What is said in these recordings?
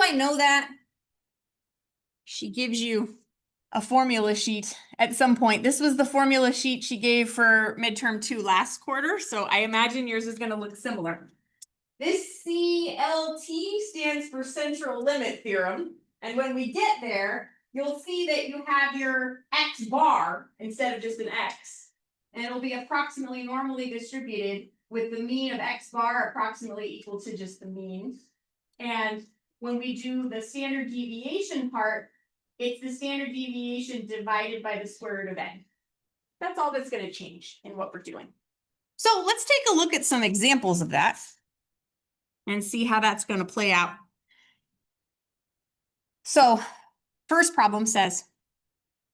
I know that? She gives you a formula sheet at some point. This was the formula sheet she gave for midterm 2 last quarter, so I imagine yours is going to look similar. This CLT stands for central limit theorem, and when we get there, you'll see that you have your x bar instead of just an x, and it'll be approximately normally distributed with the mean of x bar approximately equal to just the mean. And when we do the standard deviation part, it's the standard deviation divided by the square root of n. That's all that's going to change in what we're doing. So let's take a look at some examples of that and see how that's going to play out. So first problem says,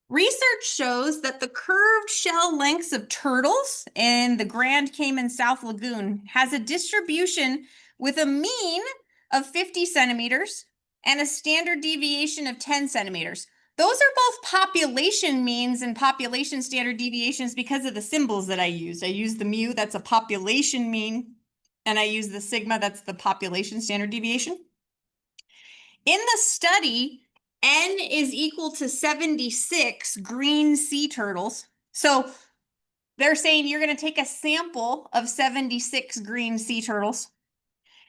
research shows that the curved shell lengths of turtles in the Grand Cayman South Lagoon has a distribution with a mean of 50 centimeters and a standard deviation of 10 centimeters. Those are both population means and population standard deviations because of the symbols that I used. I used the mu, that's a population mean, and I use the sigma, that's the population standard deviation. In the study, N is equal to 76 green sea turtles. So they're saying you're going to take a sample of 76 green sea turtles.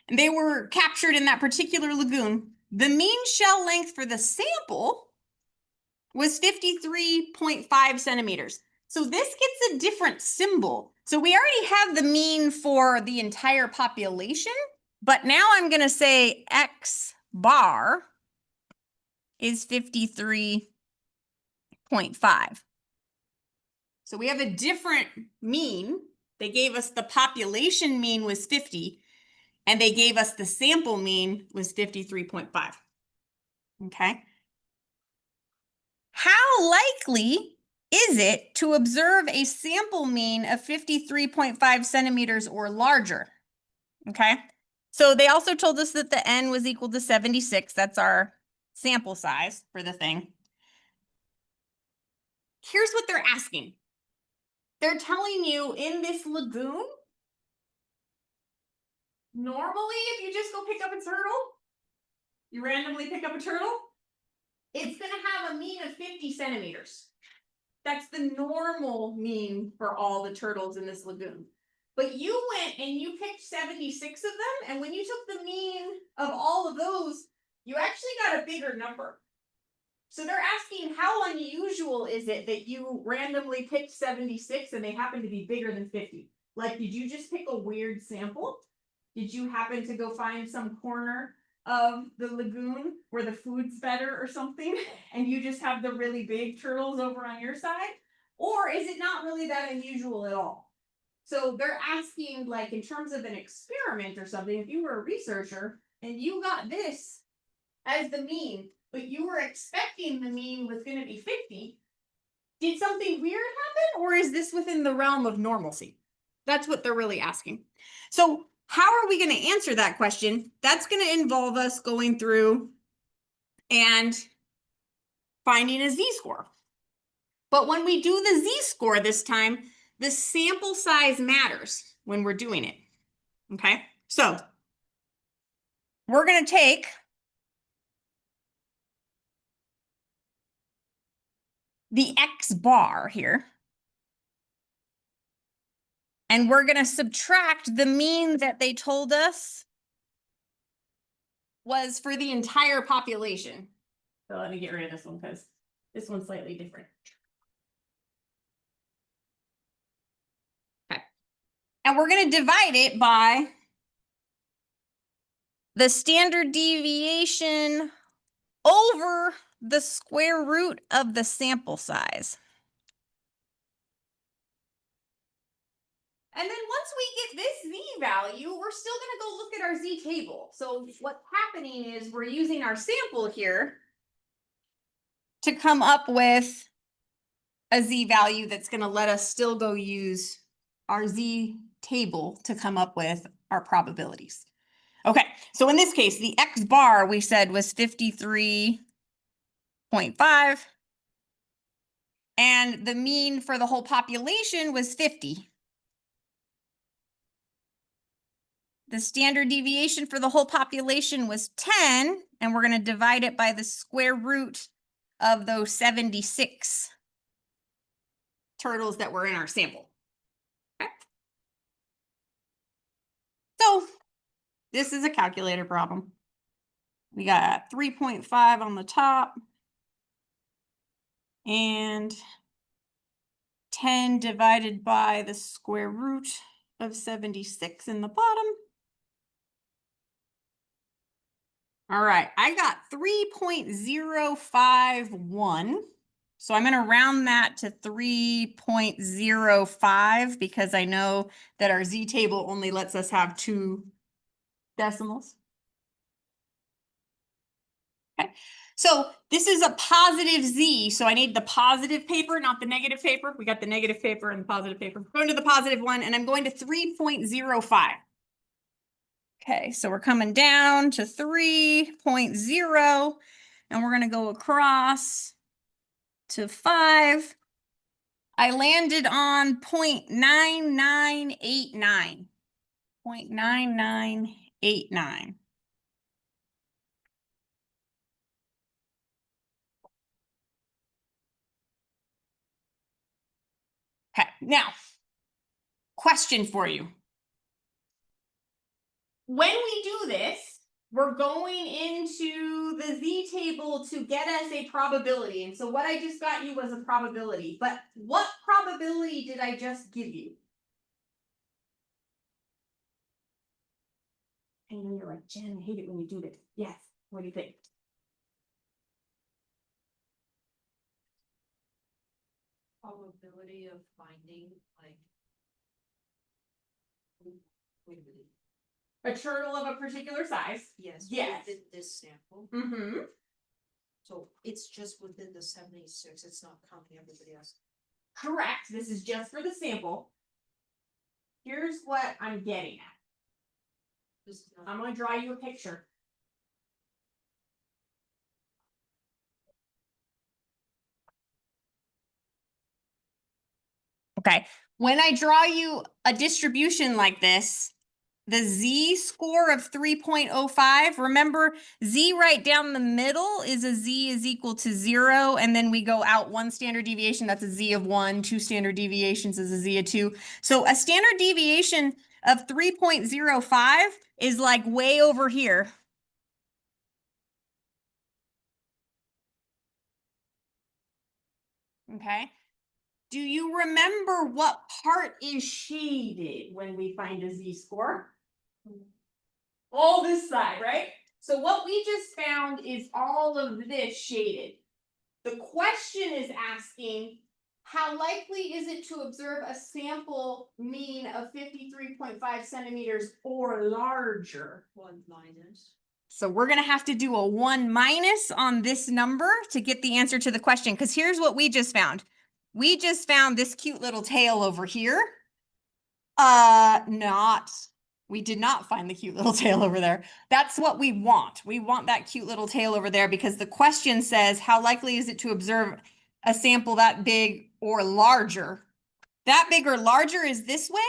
And they were captured in that particular lagoon. The mean shell length for the sample was 53.5 centimeters. So this gets a different symbol. So we already have the mean for the entire population, but now I'm going to say X bar is 53.5. So we have a different mean. They gave us the population mean was 50, and they gave us the sample mean was 53.5. Okay. How likely is it to observe a sample mean of 53.5 centimeters or larger? Okay. So they also told us that the N was equal to 76. That's our sample size for the thing. Here's what they're asking. They're telling you in this lagoon, normally if you just go pick up a turtle, you randomly pick up a turtle, it's going to have a mean of 50 centimeters. That's the normal mean for all the turtles in this lagoon. But you went and you picked 76 of them, and when you took the mean of all of those, you actually got a bigger number. So they're asking, how unusual is it that you randomly picked 76 and they happen to be bigger than 50? Like, did you just pick a weird sample? Did you happen to go find some corner of the lagoon where the food's better or something, and you just have the really big turtles over on your side? Or is it not really that unusual at all? So they're asking, like, in terms of an experiment or something, if you were a researcher and you got this as the mean, but you were expecting the mean was going to be 50, did something weird happen, or is this within the realm of normalcy? That's what they're really asking. So how are we going to answer that question? That's going to involve us going through and finding a z-score. But when we do the z-score this time, the sample size matters when we're doing it. Okay, so we're going to take the X bar here, and we're going to subtract the mean that they told us was for the entire population. So let me get rid of this one because this one's slightly different. Okay. And we're going to divide it by the standard deviation over the square root of the sample size. And then once we get this z value, we're still going to go look at our z table. So what's happening is we're using our sample here to come up with a z value that's going to let us still go use our z table to come up with our probabilities. Okay, so in this case, the X bar we said was 53.5, and the mean for the whole population was 50. the standard deviation for the whole population was 10, and we're going to divide it by the square root of those 76 turtles that were in our sample. Okay. So this is a calculator problem. We got 3.5 on the top and 10 divided by the square root of 76 in the bottom. All right, I got 3.051. So I'm going to round that to 3.05 because I know that our Z table only lets us have 2 decimals. Okay, so this is a positive Z, so I need the positive paper, not the negative paper. We got the negative paper and the positive paper. Going to the positive one, and I'm going to 3.05. Okay, so we're coming down to 3.0, and we're going to go across to 5. I landed on 0.9989. 0.9989. Okay, now, question for you. When we do this, we're going into the Z table to get us a probability. And so what I just got you was a probability. But what probability did I just give you? I know you're like, Jen, I hate it when you do this. Yes. What do you think? Probability of finding, like, wait a minute. A turtle of a particular size. Yes. Yes. Within this sample. Mm-hmm. So it's just within the 76. It's not counting everybody else. Correct. This is just for the sample. Here's what I'm getting at. I'm going to draw you a picture. Okay. When I draw you a distribution like this, the Z score of 3.05, remember Z right down the middle is a Z is equal to 0. And then we go out 1 standard deviation. That's a Z of 1. 2 standard deviations is a Z of 2. So a standard deviation of 3.05 is like way over here. Okay. Do you remember what part is shaded when we find a Z score? All this side, right? So what we just found is all of this shaded. The question is asking, how likely is it to observe a sample mean of 53.5 centimeters or larger? 1 minus. So we're going to have to do a 1 minus on this number to get the answer to the question. Because here's what we just found. We just found this cute little tail over here. We did not find the cute little tail over there. That's what we want. We want that cute little tail over there because the question says, how likely is it to observe a sample that big or larger? That big or larger is this way,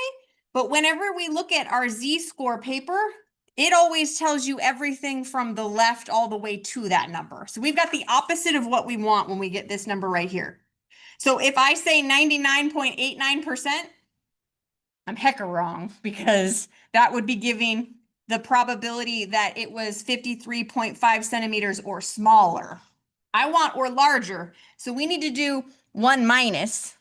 but whenever we look at our Z-score paper, it always tells you everything from the left all the way to that number. So we've got the opposite of what we want when we get this number right here. So if I say 99.89%, I'm hecka wrong because that would be giving the probability that it was 53.5 centimeters or smaller. I want or larger. So we need to do 1 minus.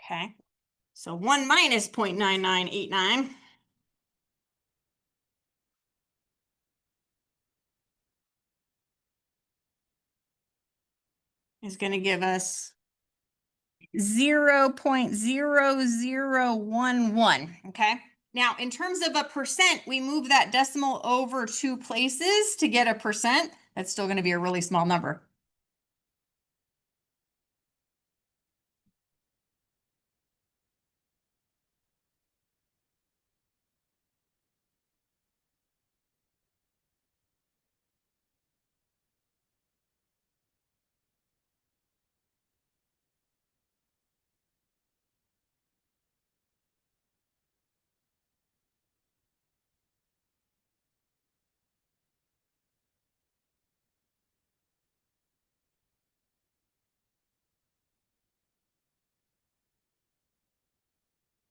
Okay. So 1 minus 0.9989 is going to give us 0.0011. Okay. Now, in terms of a percent, we move that decimal over 2 places to get a percent. That's still going to be a really small number.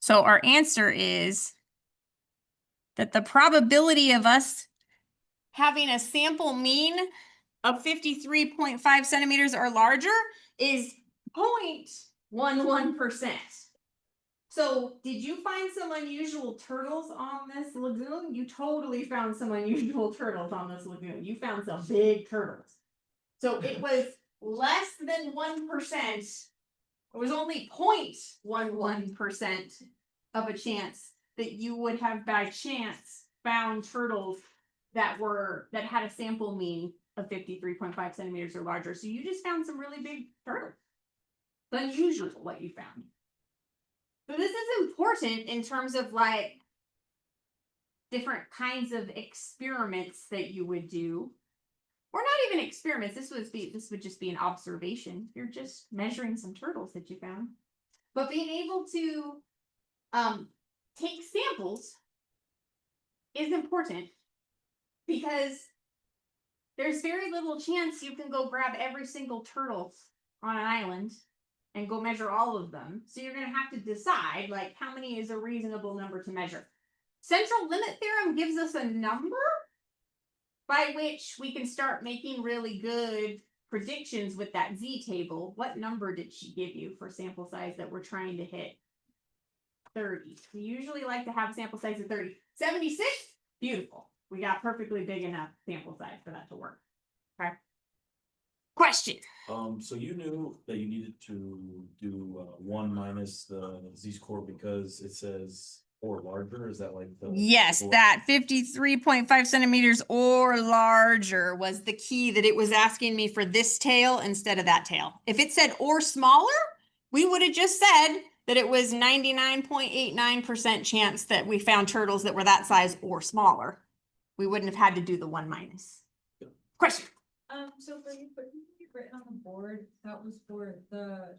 So our answer is that the probability of us having a sample mean of 53.5 centimeters or larger is 0.11%. So did you find some unusual turtles on this lagoon? You totally found some unusual turtles on this lagoon. You found some big turtles. So it was less than 1%. It was only 0.11% of a chance that you would have by chance found turtles that had a sample mean of 53.5 centimeters or larger. So you just found some really big turtles. It's unusual what you found. So this is important in terms of like different kinds of experiments that you would do. Or not even experiments. This would just be an observation. You're just measuring some turtles that you found. But being able to take samples is important because there's very little chance you can go grab every single turtle on an island and go measure all of them. So you're going to have to decide like how many is a reasonable number to measure. Central limit theorem gives us a number by which we can start making really good predictions with that Z table. What number did she give you for sample size that we're trying to hit? 30. We usually like to have a sample size of 30. 76? Beautiful. We got perfectly big enough sample size for that to work. Okay. Question. So you knew that you needed to do 1 minus the z-score because it says or larger. Is that like the Yes, that 53.5 centimeters or larger was the key that it was asking me for this tail instead of that tail. If it said or smaller, we would have just said that it was 99.89% chance that we found turtles that were that size or smaller. We wouldn't have had to do the 1 minus. Question. So for you putting it written on the board, that was for the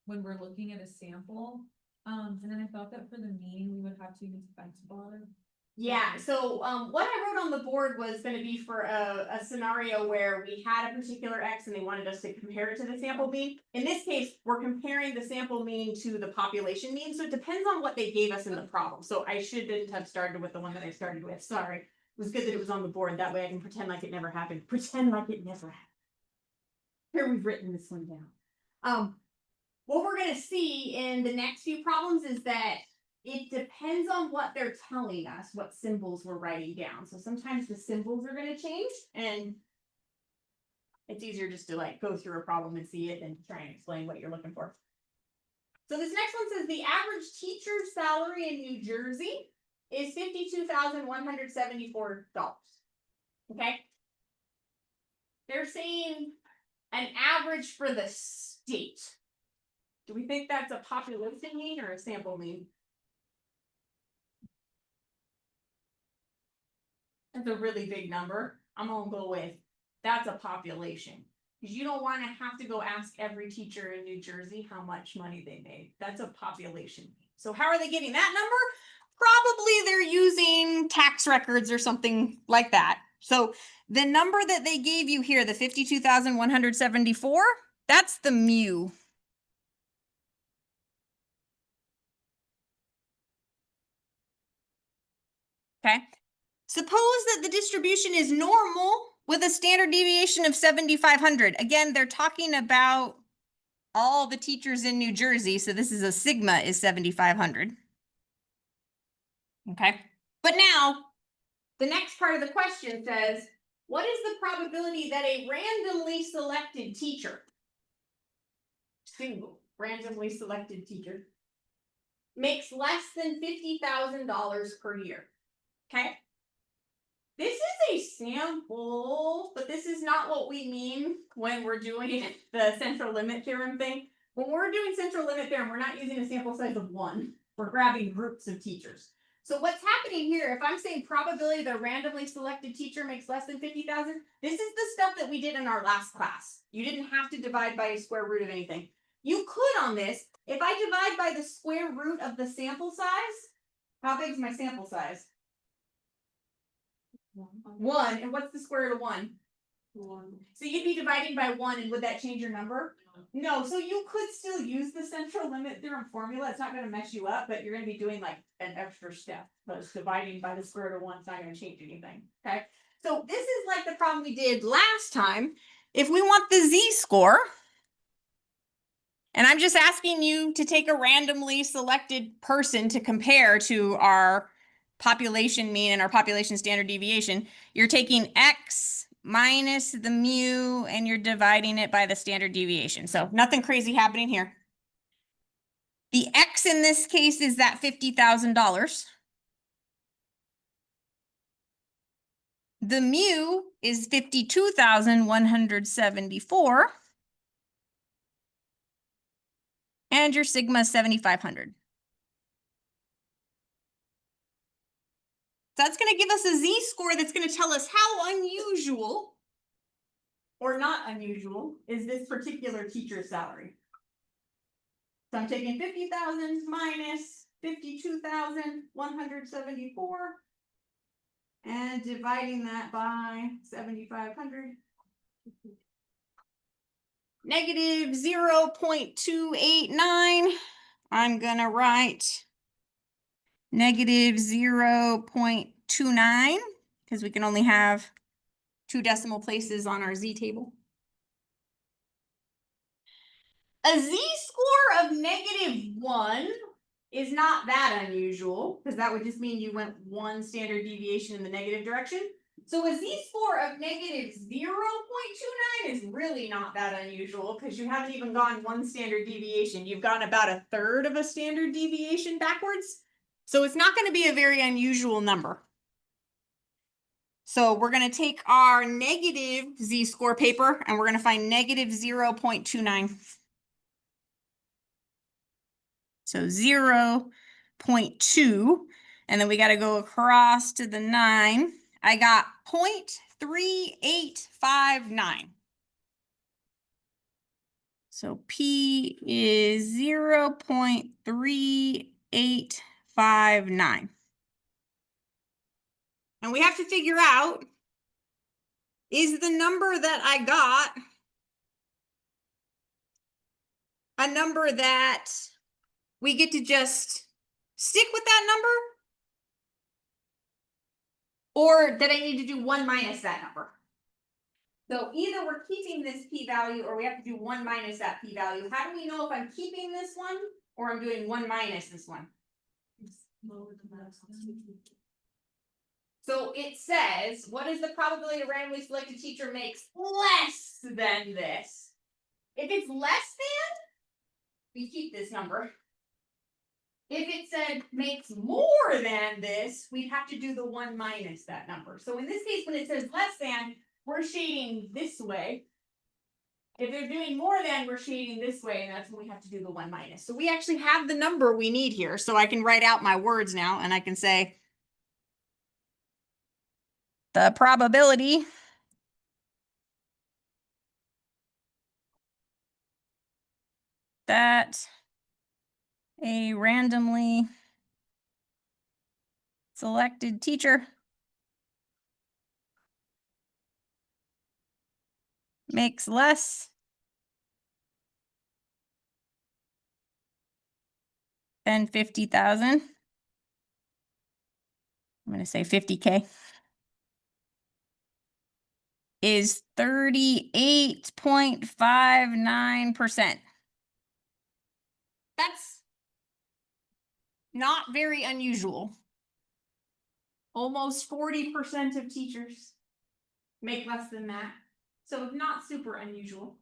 when we're looking at a sample. And then I thought that for the mean we would have to use X bar. Yeah, so what I wrote on the board was going to be for a scenario where we had a particular X and they wanted us to compare it to the sample mean. In this case, we're comparing the sample mean to the population mean, so it depends on what they gave us in the problem. So I shouldn't have started with the one that I started with. Sorry. It was good that it was on the board. That way I can pretend like it never happened. Pretend like it never happened. Here we've written this one down. What we're going to see in the next few problems is that it depends on what they're telling us, what symbols we're writing down. So sometimes the symbols are going to change, and it's easier just to like go through a problem and see it and try and explain what you're looking for. So this next one says the average teacher's salary in New Jersey is $52,174. Okay. They're saying an average for the state. Do we think that's a population mean or a sample mean? That's a really big number. I'm gonna go with that's a population. Because you don't want to have to go ask every teacher in New Jersey how much money they made. That's a population. So how are they getting that number? Probably they're using tax records or something like that. So the number that they gave you here, the 52,174, that's the mu. Okay. Suppose that the distribution is normal with a standard deviation of 7,500. Again, they're talking about all the teachers in New Jersey. So this is a sigma is 7,500. Okay. But now the next part of the question says, what is the probability that a randomly selected teacher, single randomly selected teacher, makes less than $50,000 per year? Okay. This is a sample, but this is not what we mean when we're doing the central limit theorem thing. When we're doing central limit theorem, we're not using a sample size of 1. We're grabbing groups of teachers. So what's happening here, if I'm saying probability that a randomly selected teacher makes less than 50,000, this is the stuff that we did in our last class. You didn't have to divide by a square root of anything. You could on this, if I divide by the square root of the sample size, how big is my sample size? 1. And what's the square root of 1? So you'd be dividing by 1, and would that change your number? No, so you could still use the central limit theorem formula. It's not gonna mess you up, but you're gonna be doing like an extra step. But dividing by the square root of 1 is not gonna change anything, okay? So this is like the problem we did last time. If we want the z-score, and I'm just asking you to take a randomly selected person to compare to our population mean and our population standard deviation, you're taking x minus the mu and you're dividing it by the standard deviation. So nothing crazy happening here. The x in this case is that $50,000. The mu is 52,174. And your sigma is 7,500. So that's going to give us a z-score that's going to tell us how unusual or not unusual is this particular teacher's salary. So I'm taking 50,000 minus 52,174 and dividing that by 7,500. Negative 0.289. I'm going to write negative 0.29 because we can only have 2 decimal places on our z table. A z-score of -1 is not that unusual because that would just mean you went 1 standard deviation in the negative direction. So a z-score of negative 0.29 is really not that unusual because you haven't even gone 1 standard deviation. You've gone about 1/3 of a standard deviation backwards. So it's not going to be a very unusual number. So we're going to take our negative z-score paper and we're going to find negative 0.29. So 0.2, and then we got to go across to the 9. I got 0.3859. So P is 0.3859. And we have to figure out, is the number that I got a number that we get to just stick with that number? Or did I need to do 1 minus that number? So either we're keeping this p-value or we have to do 1 minus that p-value. How do we know if I'm keeping this one or I'm doing 1 minus this one? So it says, what is the probability a randomly selected teacher makes less than this? If it's less than, we keep this number. If it said makes more than this, we'd have to do the 1 minus that number. So in this case, when it says less than, we're shading this way. If they're doing more than, we're shading this way, and that's when we have to do the 1 minus. So we actually have the number we need here. So I can write out my words now, and I can say the probability that a randomly selected teacher makes less than 50,000. I'm going to say 50K. Is 38.59%. That's not very unusual. Almost 40% of teachers make less than that. So not super unusual.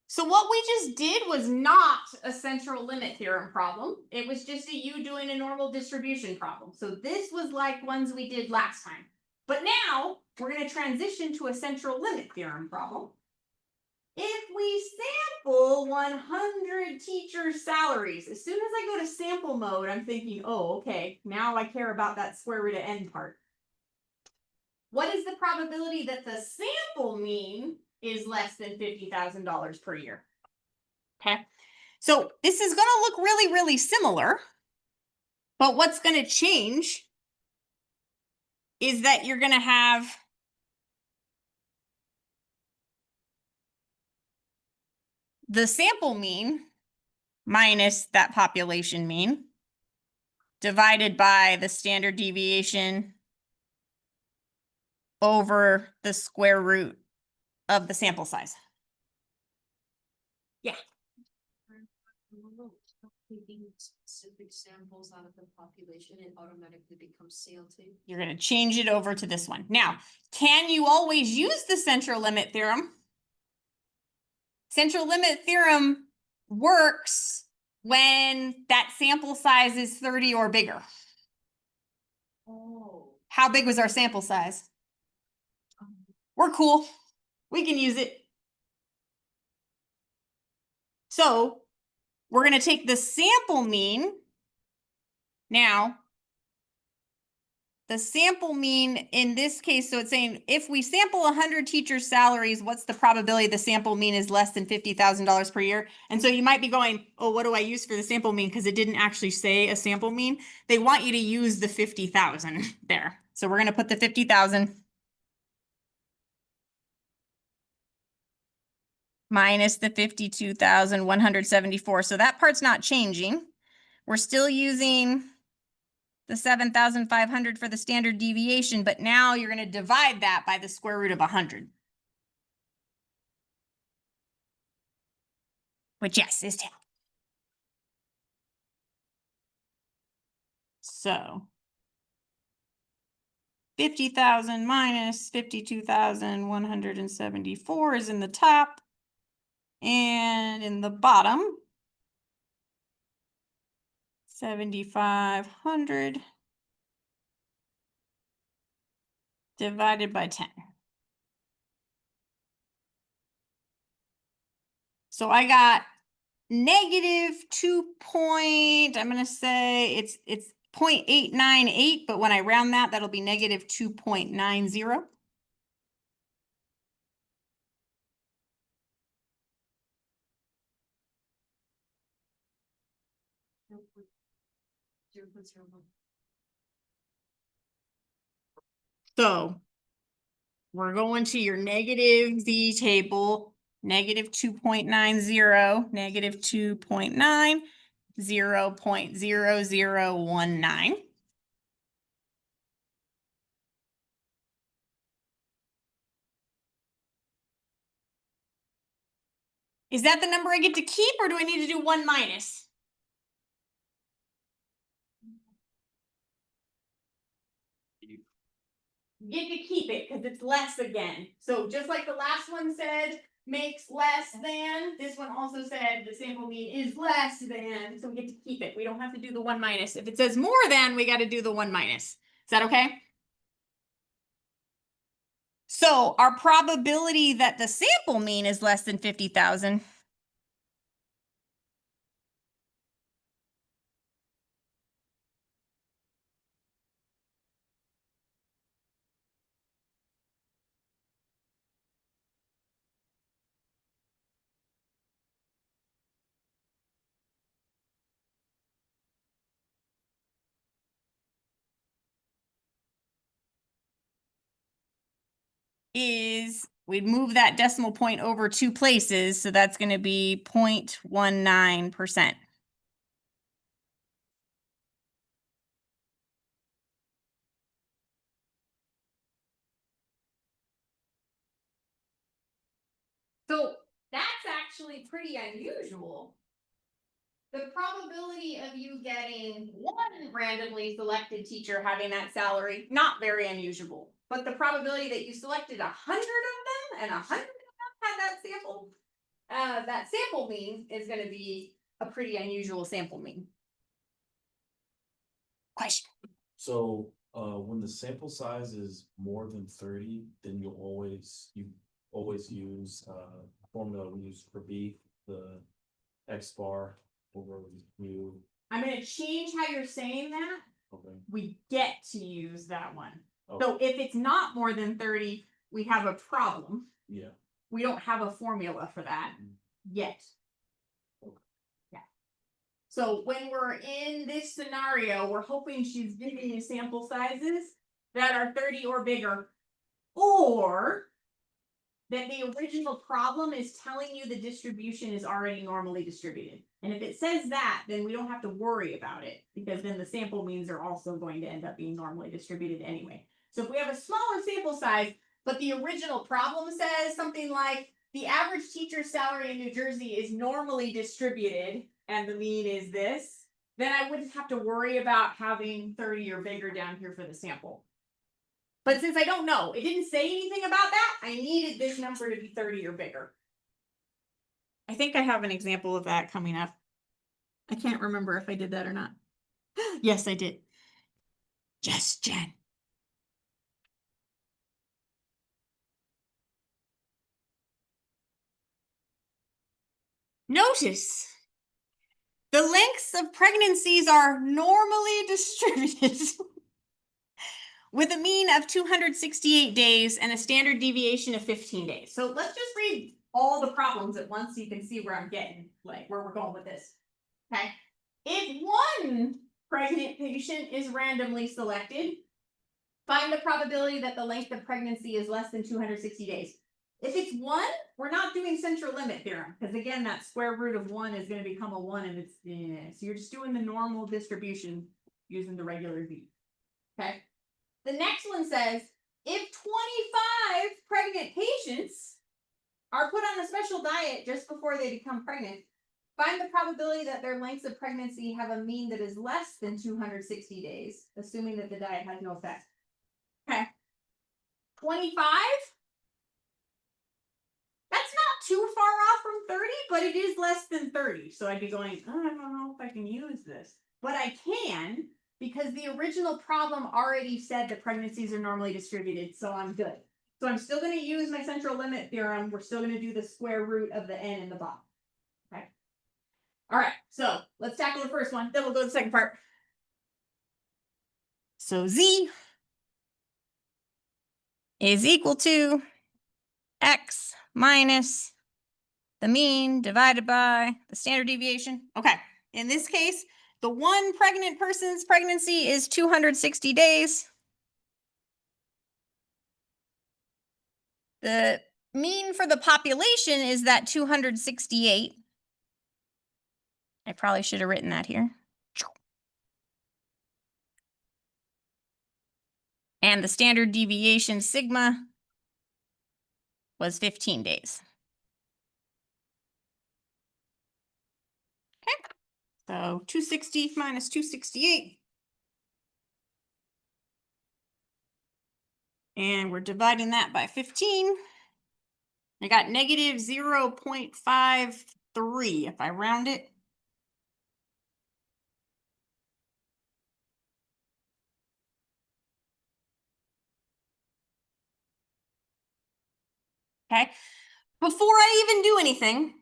So what we just did was not a central limit theorem problem. It was just you doing a normal distribution problem. So this was like ones we did last time. But now we're going to transition to a central limit theorem problem. If we sample 100 teachers' salaries, as soon as I go to sample mode, I'm thinking, oh, okay, now I care about that square root of n part. What is the probability that the sample mean is less than $50,000 per year? Okay, so this is going to look really, really similar, but what's going to change is that you're gonna have the sample mean minus that population mean divided by the standard deviation over the square root of the sample size. Taking specific samples out of the population, it automatically becomes CLT. You're going to change it over to this one. Now, can you always use the central limit theorem? Central limit theorem works when that sample size is 30 or bigger. Oh. How big was our sample size? We're cool. We can use it. So we're going to take the sample mean. Now, the sample mean in this case, so it's saying if we sample 100 teachers' salaries, what's the probability the sample mean is less than $50,000 per year? And so you might be going, oh, what do I use for the sample mean? Because it didn't actually say a sample mean. They want you to use the 50,000 there. So we're going to put the 50,000 minus the 52,174. So that part's not changing. We're still using the 7,500 for the standard deviation, but now you're going to divide that by the square root of 100. Which, yes, is 10. So 50,000 minus 52,174 is in the top. And in the bottom, 7,500 divided by 10. So I got negative 2 I'm going to say it's 0.898, but when I round that, that'll be negative 2.90. So we're going to your negative Z table, negative 2.90, negative 2.9, 0.0019. Is that the number I get to keep, or do I need to do 1 minus? You get to keep it because it's less again. So just like the last one said, makes less than, this one also said the sample mean is less than, so we get to keep it. We don't have to do the 1 minus. If it says more than, we got to do the 1 minus. Is that okay? So our probability that the sample mean is less than 50,000 is, we'd move that decimal point over 2 places, so that's going to be 0.19%. So that's actually pretty unusual. The probability of you getting one randomly selected teacher having that salary, not very unusual. But the probability that you selected 100 of them and 100 of them had that sample mean is going to be a pretty unusual sample mean. Question. So, when the sample size is more than 30, then you always use, formula we use for B, the X bar over mu. I'm going to change how you're saying that. Okay. We get to use that one. Okay. So if it's not more than 30, we have a problem. Yeah. We don't have a formula for that yet. Okay. Yeah. So when we're in this scenario, we're hoping she's giving you sample sizes that are 30 or bigger, or that the original problem is telling you the distribution is already normally distributed. And if it says that, then we don't have to worry about it, because then the sample means are also going to end up being normally distributed anyway. So if we have a smaller sample size, but the original problem says something like the average teacher's salary in New Jersey is normally distributed and the mean is this, then I wouldn't have to worry about having 30 or bigger down here for the sample. But since I don't know, it didn't say anything about that, I needed this number to be 30 or bigger. I think I have an example of that coming up. I can't remember if I did that or not. Yes, I did. Yes, Jen. Notice the lengths of pregnancies are normally distributed with a mean of 268 days and a standard deviation of 15 days. So let's just read all the problems at once so you can see where I'm getting, like where we're going with this. Okay. If one pregnant patient is randomly selected, find the probability that the length of pregnancy is less than 260 days. If it's 1, we're not doing central limit theorem, because again, that square root of 1 is going to become a 1 and it's, so you're just doing the normal distribution using the regular V. Okay. The next one says, if 25 pregnant patients are put on a special diet just before they become pregnant, find the probability that their lengths of pregnancy have a mean that is less than 260 days, assuming that the diet has no effect. Okay. 25? That's not too far off from 30, but it is less than 30. So I'd be going, oh, I don't know if I can use this. But I can, because the original problem already said that pregnancies are normally distributed, so I'm good. So I'm still going to use my central limit theorem. We're still going to do the square root of the n in the bottom. Okay. All right, so let's tackle the first one. Then we'll go to the second part. So z is equal to x minus the mean divided by the standard deviation. Okay, in this case, the one pregnant person's pregnancy is 260 days. The mean for the population is that 268. I probably should have written that here. And the standard deviation sigma was 15 days. Okay, so 260 minus 268. And we're dividing that by 15. I got negative 0.53 if I round it. Okay, before I even do anything,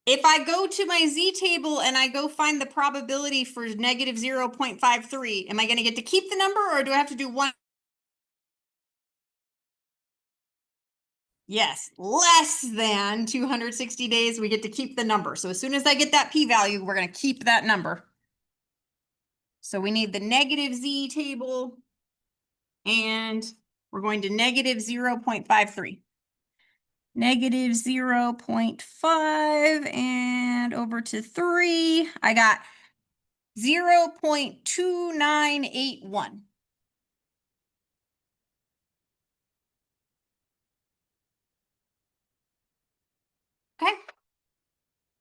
if I go to my Z table and I go find the probability for negative 0.53, am I going to get to keep the number or do I have to do one? Yes, less than 260 days, we get to keep the number. So as soon as I get that p-value, we're going to keep that number. So we need the negative Z table and we're going to negative 0.53. Negative 0.5 and over to 3. I got 0.2981. Okay.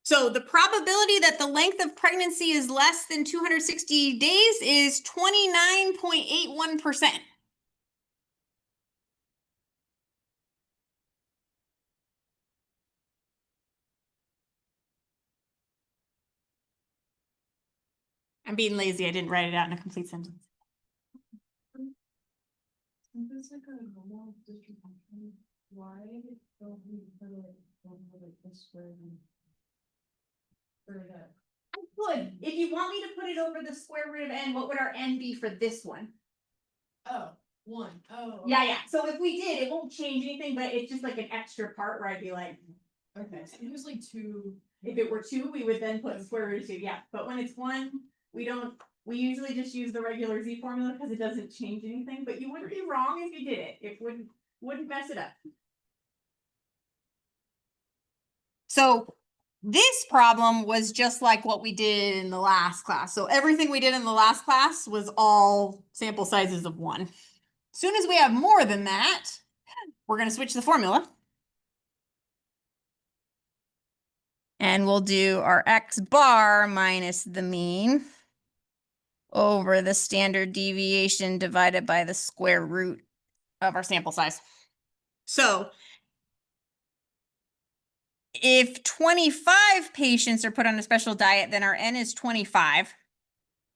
So the probability that the length of pregnancy is less than 260 days is 29.81%. I'm being lazy. I didn't write it out in a complete sentence. It's like a normal distribution. Why don't we put it over like this way? For that. I could. If you want me to put it over the square root of n, what would our n be for this one? Oh, 1. Oh. Yeah, yeah. So if we did, it won't change anything, but it's just like an extra part where I'd be like, Okay, so usually 2. if it were 2, we would then put square root of 2. Yeah, but when it's 1, we don't We usually just use the regular Z formula because it doesn't change anything, but you wouldn't be wrong if you did it. It wouldn't mess it up. So this problem was just like what we did in the last class. So everything we did in the last class was all sample sizes of 1. As soon as we have more than that, we're going to switch the formula. And we'll do our X bar minus the mean over the standard deviation divided by the square root of our sample size. So if 25 patients are put on a special diet, then our N is 25.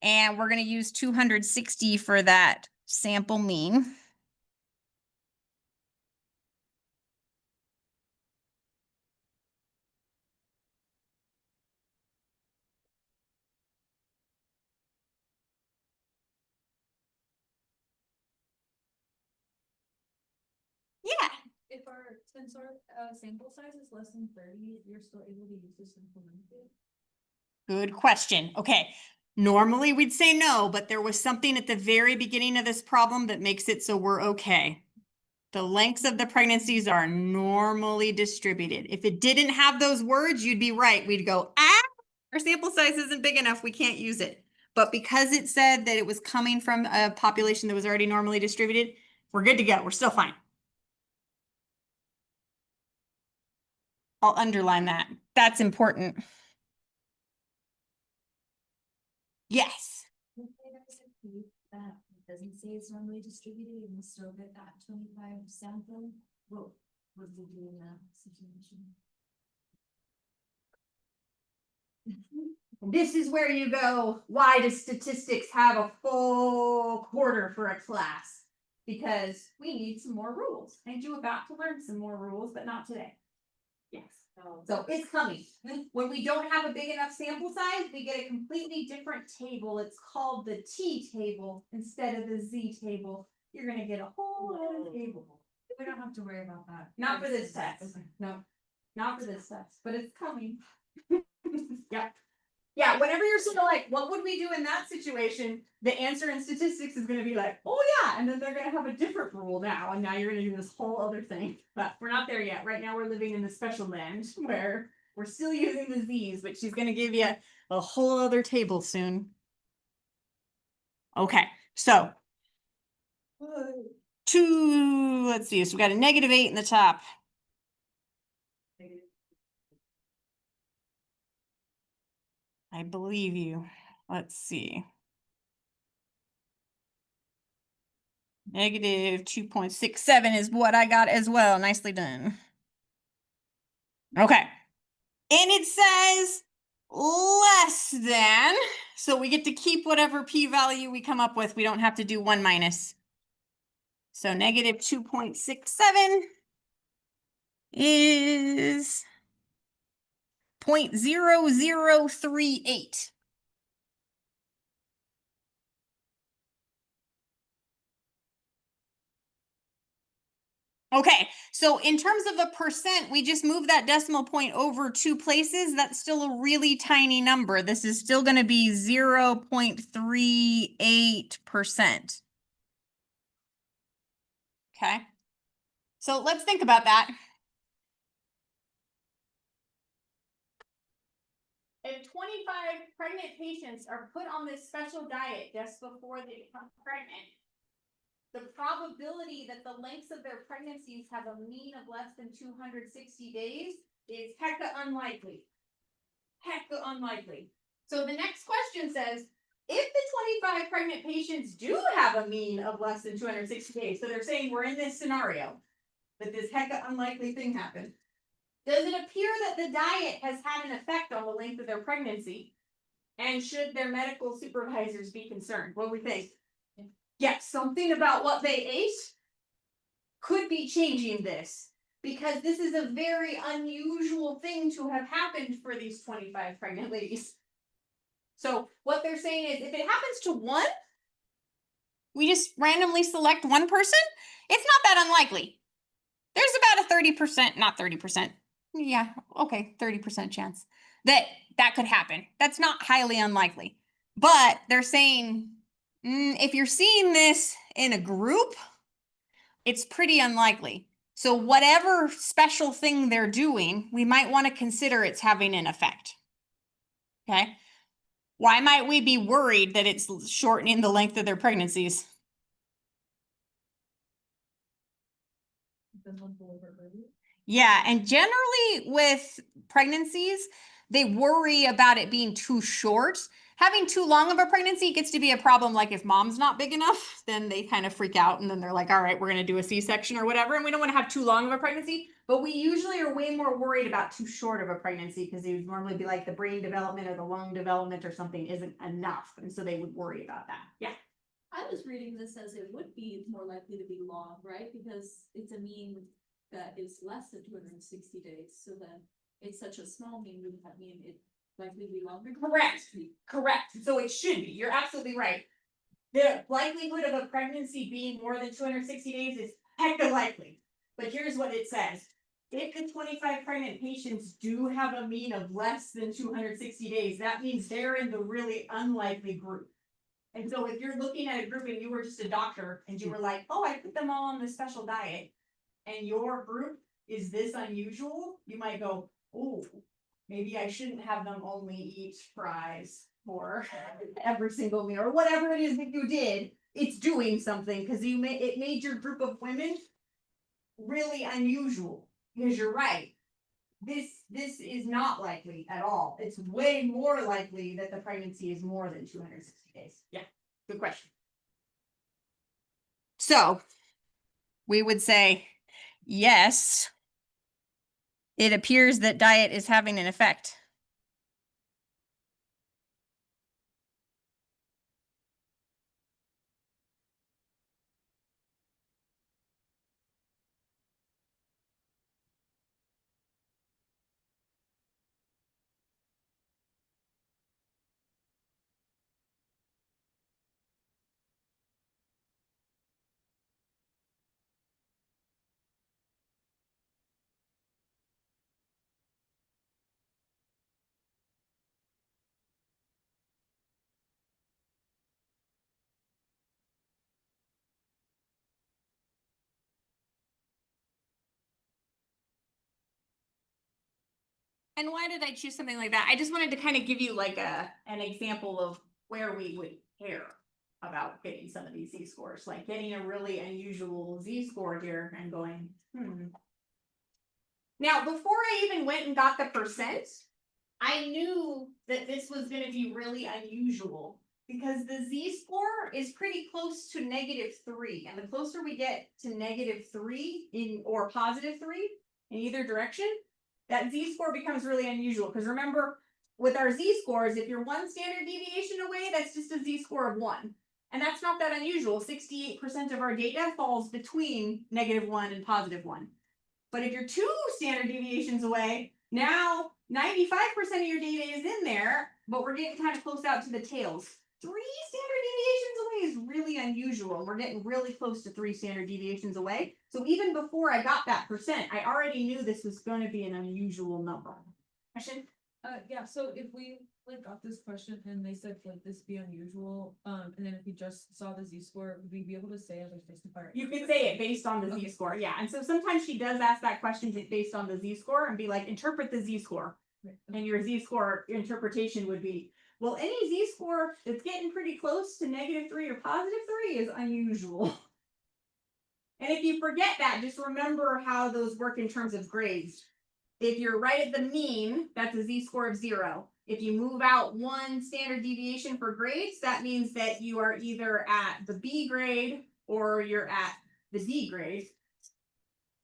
And we're going to use 260 for that sample mean. Yeah. Since our sample size is less than 30, you're still able to use this implemented. Good question. Okay. Normally we'd say no, but there was something at the very beginning of this problem that makes it so we're okay. The lengths of the pregnancies are normally distributed. If it didn't have those words, you'd be right. We'd go, our sample size isn't big enough. We can't use it. But because it said that it was coming from a population that was already normally distributed, we're good to go. We're still fine. I'll underline that. That's important. Yes. If there's a case that doesn't say it's normally distributed and we still get that 25 sample, what would we do in that situation? This is where you go, why does statistics have a full quarter for a class? Because we need some more rules. And you're about to learn some more rules, but not today. Yes. So it's coming. When we don't have a big enough sample size, we get a completely different table. It's called the T table instead of the Z table. You're going to get a whole other table. We don't have to worry about that. Not for this test. No, not for this test, but it's coming. Yeah. Yeah, whenever you're sort of like, what would we do in that situation? The answer in statistics is going to be like, oh yeah, and then they're going to have a different rule now, and now you're going to do this whole other thing. But we're not there yet. Right now we're living in the special land where we're still using the Z's, but she's going to give you a whole other table soon. Okay, so let's see, so we got a -8 in the top. I believe you. Let's see. -2.67 is what I got as well. Nicely done. Okay. And it says less than, so we get to keep whatever p-value we come up with. We don't have to do 1 minus. So -2.67 is 0.0038. Okay, so in terms of a percent, we just move that decimal point over 2 places. That's still a really tiny number. This is still going to be 0.38%. Okay, so let's think about that. If 25 pregnant patients are put on this special diet just before they become pregnant, the probability that the lengths of their pregnancies have a mean of less than 260 days is hecka unlikely. Hecka unlikely. So the next question says, if the 25 pregnant patients do have a mean of less than 260 days, so they're saying we're in this scenario, that this hecka unlikely thing happened, does it appear that the diet has had an effect on the length of their pregnancy? And should their medical supervisors be concerned? What do we think? Yes, something about what they ate could be changing this, because this is a very unusual thing to have happened for these 25 pregnant ladies. So what they're saying is, if it happens to one, we just randomly select one person, it's not that unlikely. There's about a 30%, not 30%. Yeah, okay, 30% chance that could happen. That's not highly unlikely. But they're saying, if you're seeing this in a group, it's pretty unlikely. So whatever special thing they're doing, we might want to consider it's having an effect. Okay. Why might we be worried that it's shortening the length of their pregnancies? Yeah, and generally with pregnancies, they worry about it being too short. Having too long of a pregnancy gets to be a problem. Like if mom's not big enough, then they kind of freak out and then they're like, all right, we're going to do a C-section or whatever. And we don't want to have too long of a pregnancy, but we usually are way more worried about too short of a pregnancy because they would normally be like the brain development or the lung development or something isn't enough. And so they would worry about that. Yeah. I was reading this as it would be more likely to be long, right? Because it's a mean that is less than 260 days. So then it's such a small mean, would that mean it likely be longer? Correct. Correct. So it should be. You're absolutely right. The likelihood of a pregnancy being more than 260 days is hecka likely. But here's what it says. If the 25 pregnant patients do have a mean of less than 260 days, that means they're in the really unlikely group. And so if you're looking at a group and you were just a doctor and you were like, oh, I put them all on this special diet and your group is this unusual, you might go, oh, maybe I shouldn't have them only eat fries for every single meal or whatever it is that you did. It's doing something because it made your group of women really unusual. Because you're right. This is not likely at all. It's way more likely that the pregnancy is more than 260 days. Yeah, good question. So we would say, yes, it appears that diet is having an effect. And why did I choose something like that? I just wanted to kind of give you like an example of where we would care about getting some of these Z-scores, like getting a really unusual Z-score here and going, Now, before I even went and got the percent, I knew that this was going to be really unusual because the Z-score is pretty close to -3. And the closer we get to -3 or +3 in either direction, that Z-score becomes really unusual. Because remember, with our Z-scores, if you're one standard deviation away, that's just a Z-score of 1. And that's not that unusual. 68% of our data falls between -1 and +1. But if you're 2 standard deviations away, now 95% of your data is in there, but we're getting kind of close out to the tails. 3 standard deviations away is really unusual. We're getting really close to 3 standard deviations away. So even before I got that percent, I already knew this was going to be an unusual number. Question? Yeah, so if we like got this question and they said like this be unusual, and then if we just saw the Z-score, would we be able to say as a justifier? You can say it based on the Z-score, yeah. And so sometimes she does ask that question based on the Z-score and be like, interpret the Z-score. Right. And your Z-score interpretation would be, well, any Z-score that's getting pretty close to -3 or +3 is unusual. And if you forget that, just remember how those work in terms of grades. If you're right at the mean, that's a Z-score of 0. If you move out 1 standard deviation for grades, that means that you are either at the B grade or you're at the D grade.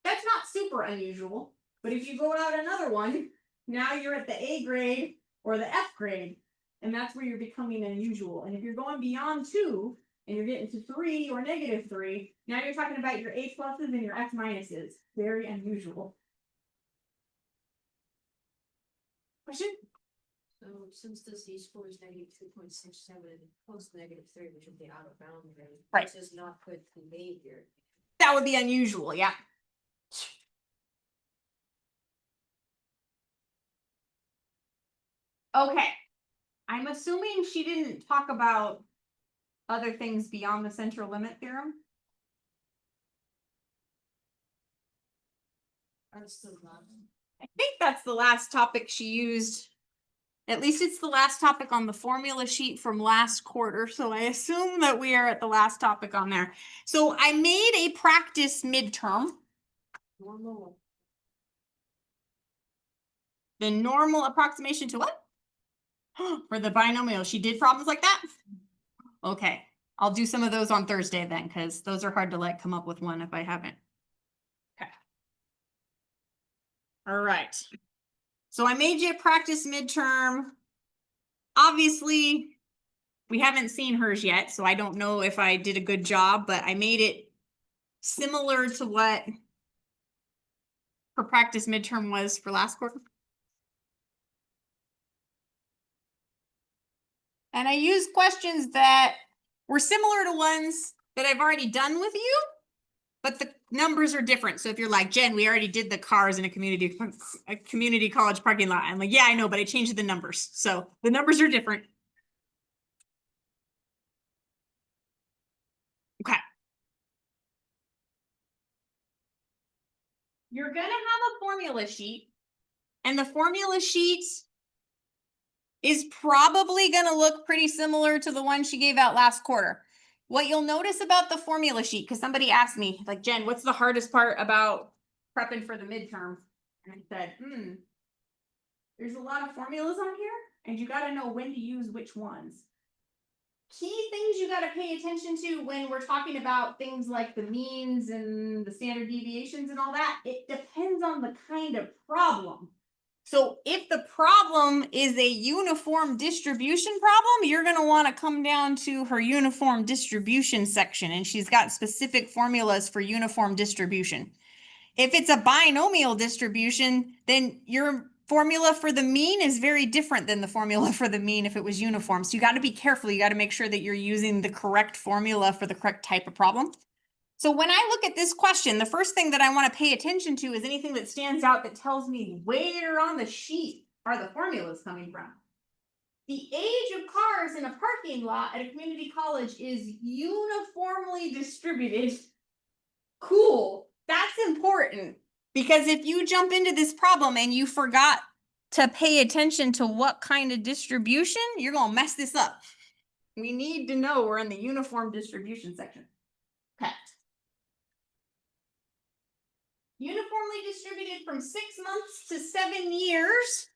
That's not super unusual, but if you go out another one, now you're at the A grade or the F grade, and that's where you're becoming unusual. And if you're going beyond 2 and you're getting to 3 or -3, now you're talking about your A pluses and your F minuses. Very unusual. Question? So since the Z-score is -2.67, post -3, which would be out of bound, Right. This is not good behavior. That would be unusual, yeah. Okay. I'm assuming she didn't talk about other things beyond the central limit theorem. I'm still not. I think that's the last topic she used. At least it's the last topic on the formula sheet from last quarter, so I assume that we are at the last topic on there. So I made a practice midterm. Normal. The normal approximation to what? For the binomial, she did problems like that? Okay, I'll do some of those on Thursday then, because those are hard to like come up with one if I haven't. Okay. All right. So I made you practice midterm. Obviously, we haven't seen hers yet, so I don't know if I did a good job, but I made it similar to what her practice midterm was for last quarter. And I used questions that were similar to ones that I've already done with you, but the numbers are different. So if you're like, Jen, we already did the cars in a community college parking lot. I'm like, yeah, I know, but I changed the numbers. So the numbers are different. Okay. You're gonna have a formula sheet, and the formula sheet is probably gonna look pretty similar to the one she gave out last quarter. What you'll notice about the formula sheet, because somebody asked me, like, Jen, what's the hardest part about prepping for the midterm? And I said, there's a lot of formulas on here, and you gotta know when to use which ones. Key things you gotta pay attention to when we're talking about things like the means and the standard deviations and all that, it depends on the kind of problem. So if the problem is a uniform distribution problem, you're going to want to come down to her uniform distribution section, and she's got specific formulas for uniform distribution. If it's a binomial distribution, then your formula for the mean is very different than the formula for the mean if it was uniform. So you got to be careful. You got to make sure that you're using the correct formula for the correct type of problem. So when I look at this question, the first thing that I want to pay attention to is anything that stands out that tells me where on the sheet are the formulas coming from. The age of cars in a parking lot at a community college is uniformly distributed. Cool. That's important, because if you jump into this problem and you forgot to pay attention to what kind of distribution, you're going to mess this up. We need to know we're in the uniform distribution section. Okay. Uniformly distributed from 6 months to 7 years.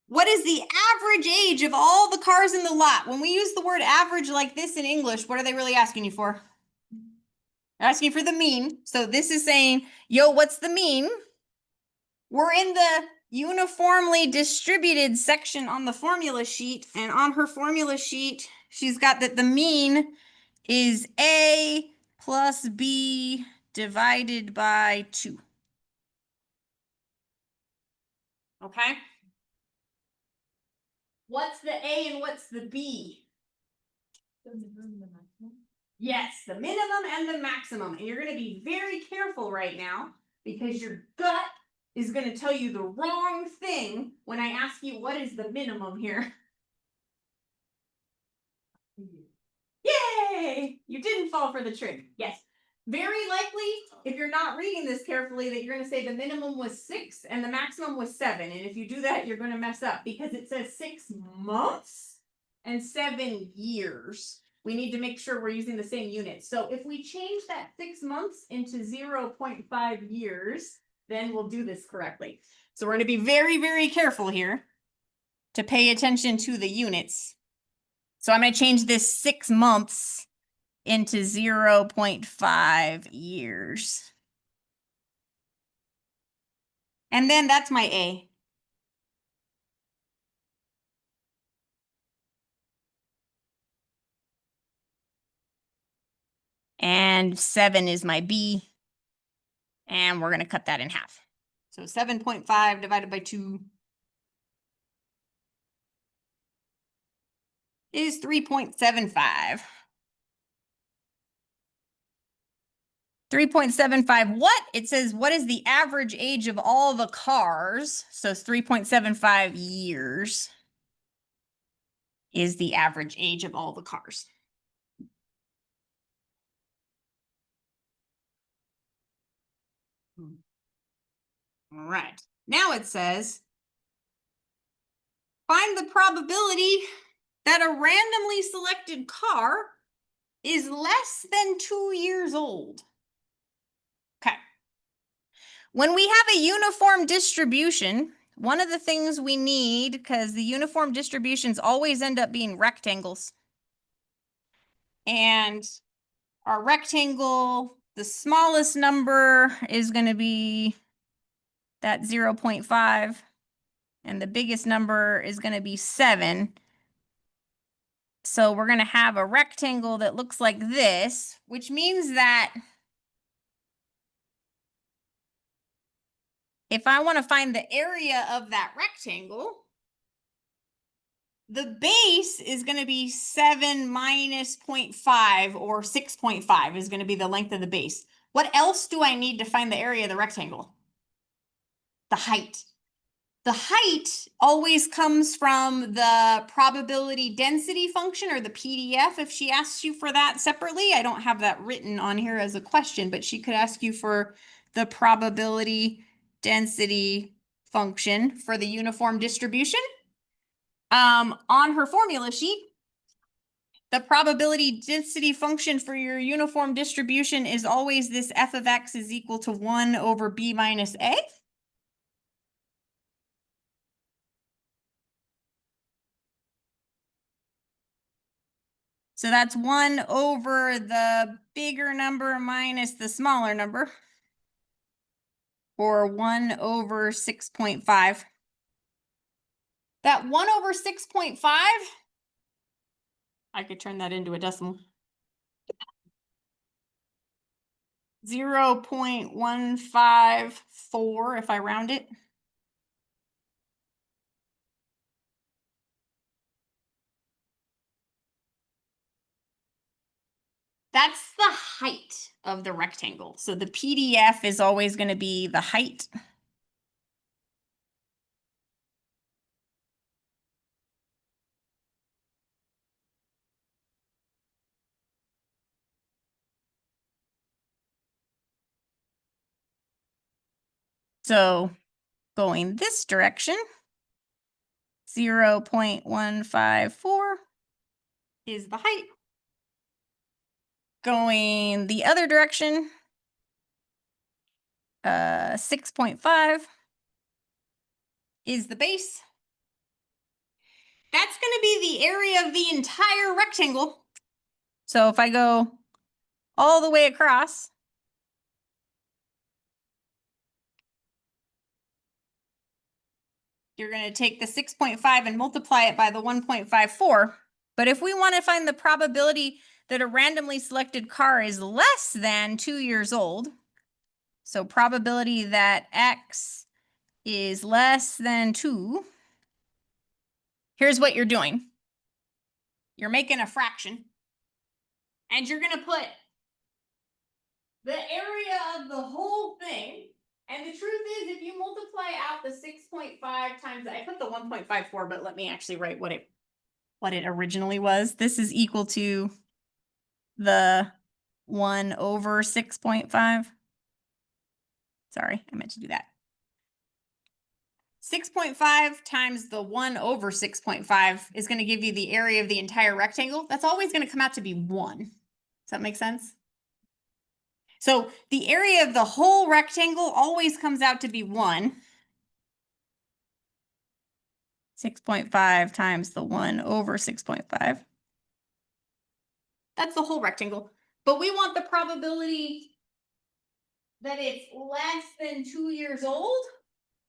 What is the average age of all the cars in the lot? When we use the word average like this in English, what are they really asking you for? They're asking for the mean. So this is saying, yo, what's the mean? We're in the uniformly distributed section on the formula sheet. And on her formula sheet, she's got that the mean is A plus B divided by 2. Okay. What's the A and what's the B? The minimum and the maximum. Yes, the minimum and the maximum. And you're going to be very careful right now, because your gut is going to tell you the wrong thing when I ask you what is the minimum here. Yay! You didn't fall for the trick. Yes. Very likely, if you're not reading this carefully, that you're going to say the minimum was 6 and the maximum was 7. And if you do that, you're going to mess up, because it says 6 months and 7 years. We need to make sure we're using the same units. So if we change that 6 months into 0.5 years, then we'll do this correctly. So we're going to be very, very careful here to pay attention to the units. So I'm going to change this 6 months into 0.5 years. And then that's my A. And 7 is my B. And we're going to cut that in half. So 7.5 divided by 2 is 3.75. 3.75 what? It says, what is the average age of all the cars? So it's 3.75 years. is the average age of all the cars. All right, now it says, find the probability that a randomly selected car is less than 2 years old. Okay. When we have a uniform distribution, one of the things we need, because the uniform distributions always end up being rectangles. And our rectangle, the smallest number is going to be that 0.5. And the biggest number is going to be 7. So we're going to have a rectangle that looks like this, which means that if I want to find the area of that rectangle, the base is going to be 7 minus 0.5, or 6.5 is going to be the length of the base. What else do I need to find the area of the rectangle? The height. The height always comes from the probability density function, or the PDF, if she asks you for that separately. I don't have that written on here as a question, but she could ask you for the probability density function for the uniform distribution. On her formula sheet, the probability density function for your uniform distribution is always this f of x is equal to 1 over b minus a. So that's 1 over the bigger number minus the smaller number, or 1 over 6.5. That 1 over 6.5, I could turn that into a decimal. 0.154 if I round it. That's the height of the rectangle. So the PDF is always going to be the height. So going this direction, 0.154 is the height. Going the other direction, 6.5 is the base. That's going to be the area of the entire rectangle. So if I go all the way across, you're going to take the 6.5 and multiply it by the 1.54. But if we want to find the probability that a randomly selected car is less than 2 years old, so probability that x is less than 2, here's what you're doing. You're making a fraction, and you're going to put the area of the whole thing. And the truth is, if you multiply out the 6.5 times, I put the 1.54, but let me actually write what it originally was. This is equal to the 1 over 6.5. Sorry, I meant to do that. 6.5 times the 1 over 6.5 is going to give you the area of the entire rectangle. That's always going to come out to be 1. Does that make sense? So the area of the whole rectangle always comes out to be 1. 6.5 times the 1 over 6.5. That's the whole rectangle. But we want the probability that it's less than 2 years old.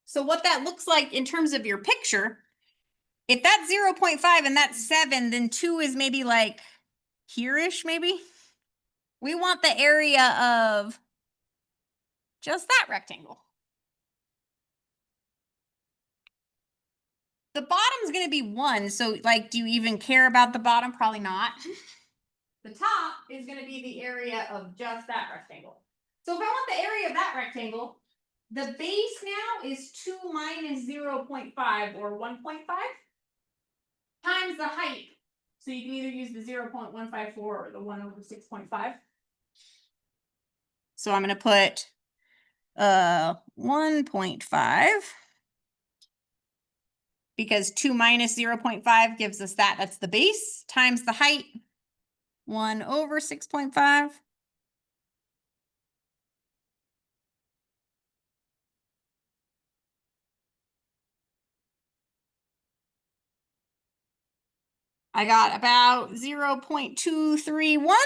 So what that looks like in terms of your picture, if that's 0.5 and that's 7, then 2 is maybe like here-ish maybe. We want the area of just that rectangle. The bottom's going to be 1, so like, do you even care about the bottom? Probably not. The top is going to be the area of just that rectangle. So if I want the area of that rectangle, the base now is 2 minus 0.5, or 1.5. times the height. So you can either use the 0.154 or the 1/6.5. So I'm gonna put 1.5. Because 2 minus 0.5 gives us that. That's the base times the height. 1/6.5. I got about 0.231.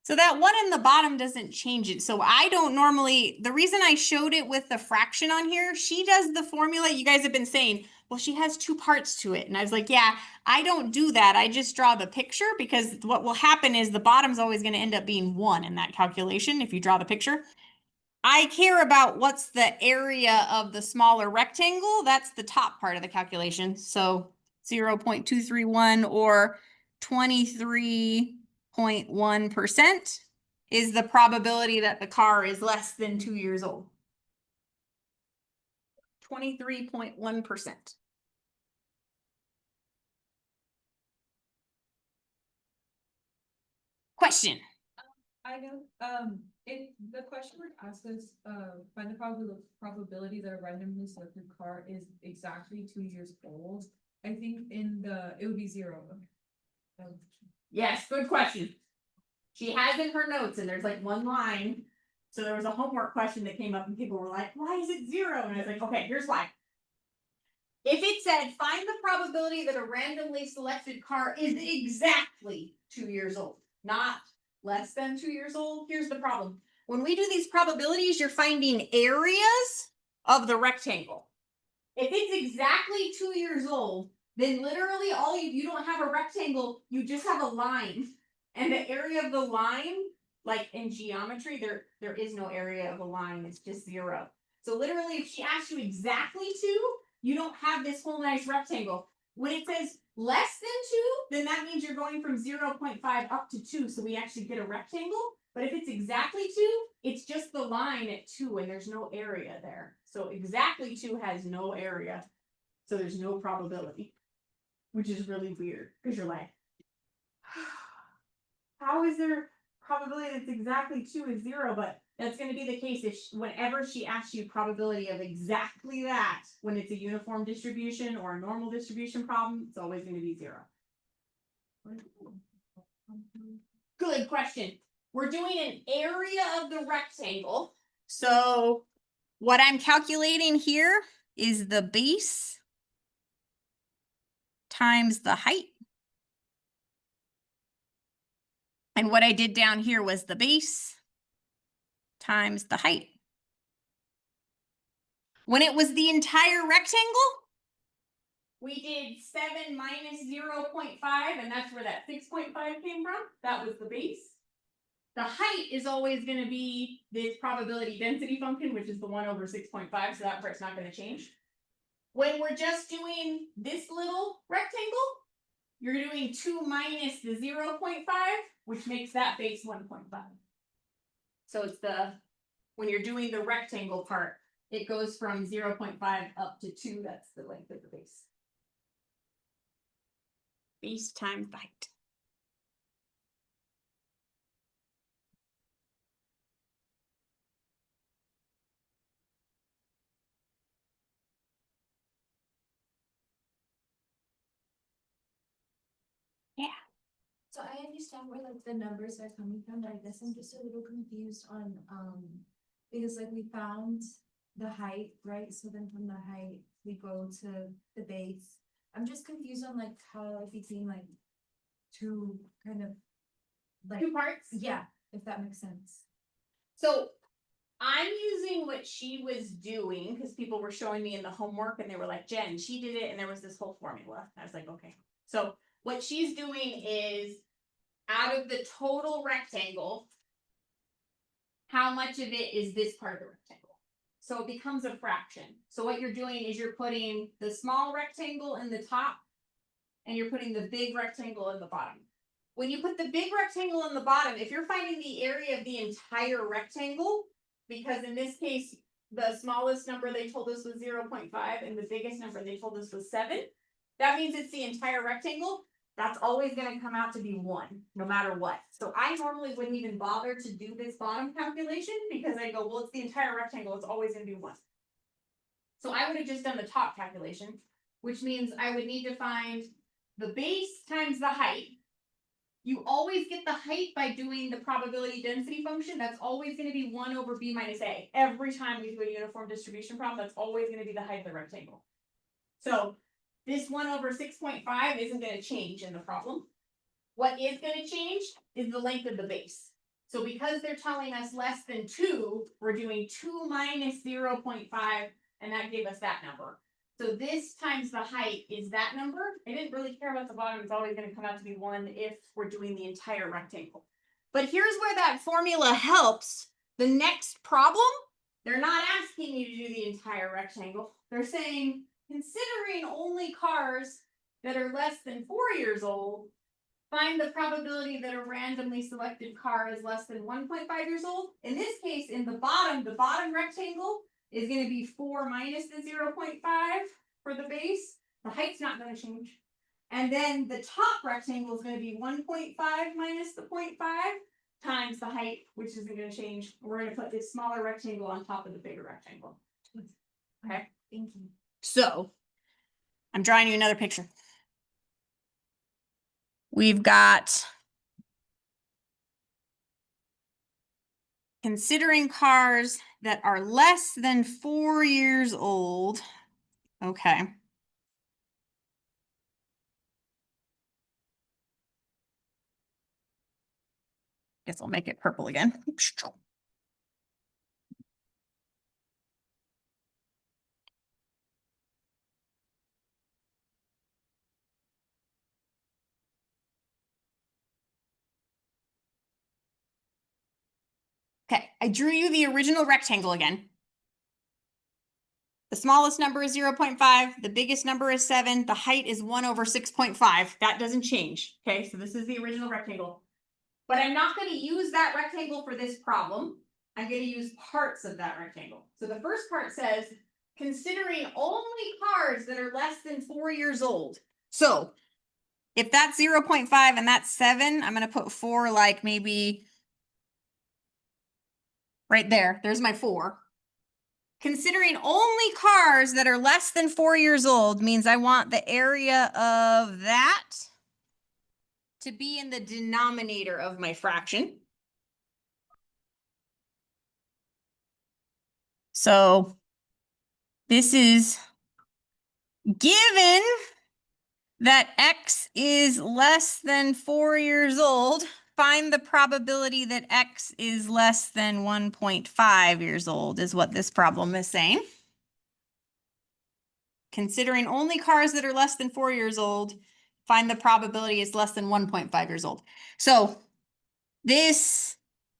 So that one in the bottom doesn't change it. So I don't normally, the reason I showed it with the fraction on here, she does the formula. You guys have been saying, well, she has two parts to it. And I was like, yeah, I don't do that. I just draw the picture because what will happen is the bottom's always going to end up being 1 in that calculation if you draw the picture. I care about what's the area of the smaller rectangle. That's the top part of the calculation. So 0.231 or 23.1% is the probability that the car is less than 2 years old. 23.1%. Question. I know, if the question would ask us, find the probability that a randomly selected car is exactly 2 years old. I think it would be 0. Yes, good question. She has in her notes, and there's like one line. So there was a homework question that came up, and people were like, why is it 0? And I was like, okay, here's why. If it said, find the probability that a randomly selected car is exactly 2 years old, not less than 2 years old, here's the problem. When we do these probabilities, you're finding areas of the rectangle. If it's exactly 2 years old, then literally you don't have a rectangle, you just have a line. And the area of the line, like in geometry, there is no area of a line, it's just 0. So literally, if she asks you exactly 2, you don't have this whole nice rectangle. When it says less than 2, then that means you're going from 0.5 up to 2, so we actually get a rectangle. But if it's exactly 2, it's just the line at 2, and there's no area there. So exactly 2 has no area, so there's no probability, which is really weird, because you're like, how is there probability that's exactly 2 is 0? But that's going to be the case if whenever she asks you probability of exactly that, when it's a uniform distribution or a normal distribution problem, it's always going to be 0. Good question. We're doing an area of the rectangle. So what I'm calculating here is the base times the height. And what I did down here was the base times the height. When it was the entire rectangle, we did 7 minus 0.5, and that's where that 6.5 came from. That was the base. The height is always going to be this probability density function, which is the 1/6.5, so that part's not going to change. When we're just doing this little rectangle, you're doing 2 minus the 0.5, which makes that base 1.5. So it's when you're doing the rectangle part, it goes from 0.5 up to 2. That's the length of the base. Base times the height. Yeah. So I understand where like the numbers are coming from, but I guess I'm just a little confused on, because like we found the height, right? So then from the height, we go to the base. I'm just confused on like how it became like 2 kind of like, 2 parts? yeah, if that makes sense. So I'm using what she was doing because people were showing me in the homework and they were like, Jen, she did it, and there was this whole formula. I was like, okay. So what she's doing is out of the total rectangle, how much of it is this part of the rectangle? So it becomes a fraction. So what you're doing is you're putting the small rectangle in the top and you're putting the big rectangle in the bottom. When you put the big rectangle in the bottom, if you're finding the area of the entire rectangle, because in this case, the smallest number they told us was 0.5, and the biggest number they told us was 7. That means it's the entire rectangle. That's always gonna come out to be 1, no matter what. So I normally wouldn't even bother to do this bottom calculation, because I go, well, it's the entire rectangle, it's always gonna be 1. So I would have just done the top calculation, which means I would need to find the base times the height. You always get the height by doing the probability density function. That's always going to be 1 over b minus a. Every time we do a uniform distribution problem, that's always going to be the height of the rectangle. So this 1 over 6.5 isn't going to change in the problem. What is going to change is the length of the base. So because they're telling us less than 2, we're doing 2 minus 0.5, and that gave us that number. So this times the height is that number. I didn't really care about the bottom. It's always going to come out to be 1 if we're doing the entire rectangle. But here's where that formula helps. The next problem, they're not asking you to do the entire rectangle. They're saying, considering only cars that are less than 4 years old, find the probability that a randomly selected car is less than 1.5 years old. In this case, in the bottom rectangle is going to be 4 minus the 0.5 for the base. The height's not going to change. And then the top rectangle is going to be 1.5 minus the 0.5 times the height, which isn't going to change. We're going to put this smaller rectangle on top of the bigger rectangle. Okay. Thank you. So I'm drawing you another picture. We've got considering cars that are less than 4 years old. Okay. Guess I'll make it purple again. Okay, I drew you the original rectangle again. The smallest number is 0.5, the biggest number is 7, the height is 1 over 6.5. That doesn't change. Okay, so this is the original rectangle. But I'm not going to use that rectangle for this problem. I'm going to use parts of that rectangle. So the first part says, considering only cars that are less than 4 years old. So if that's 0.5 and that's 7, I'm going to put 4 like maybe right there. There's my 4. Considering only cars that are less than 4 years old means I want the area of that to be in the denominator of my fraction. So this is given that X is less than 4 years old. Find the probability that X is less than 1.5 years old is what this problem is saying. Considering only cars that are less than 4 years old, find the probability is less than 1.5 years old. So this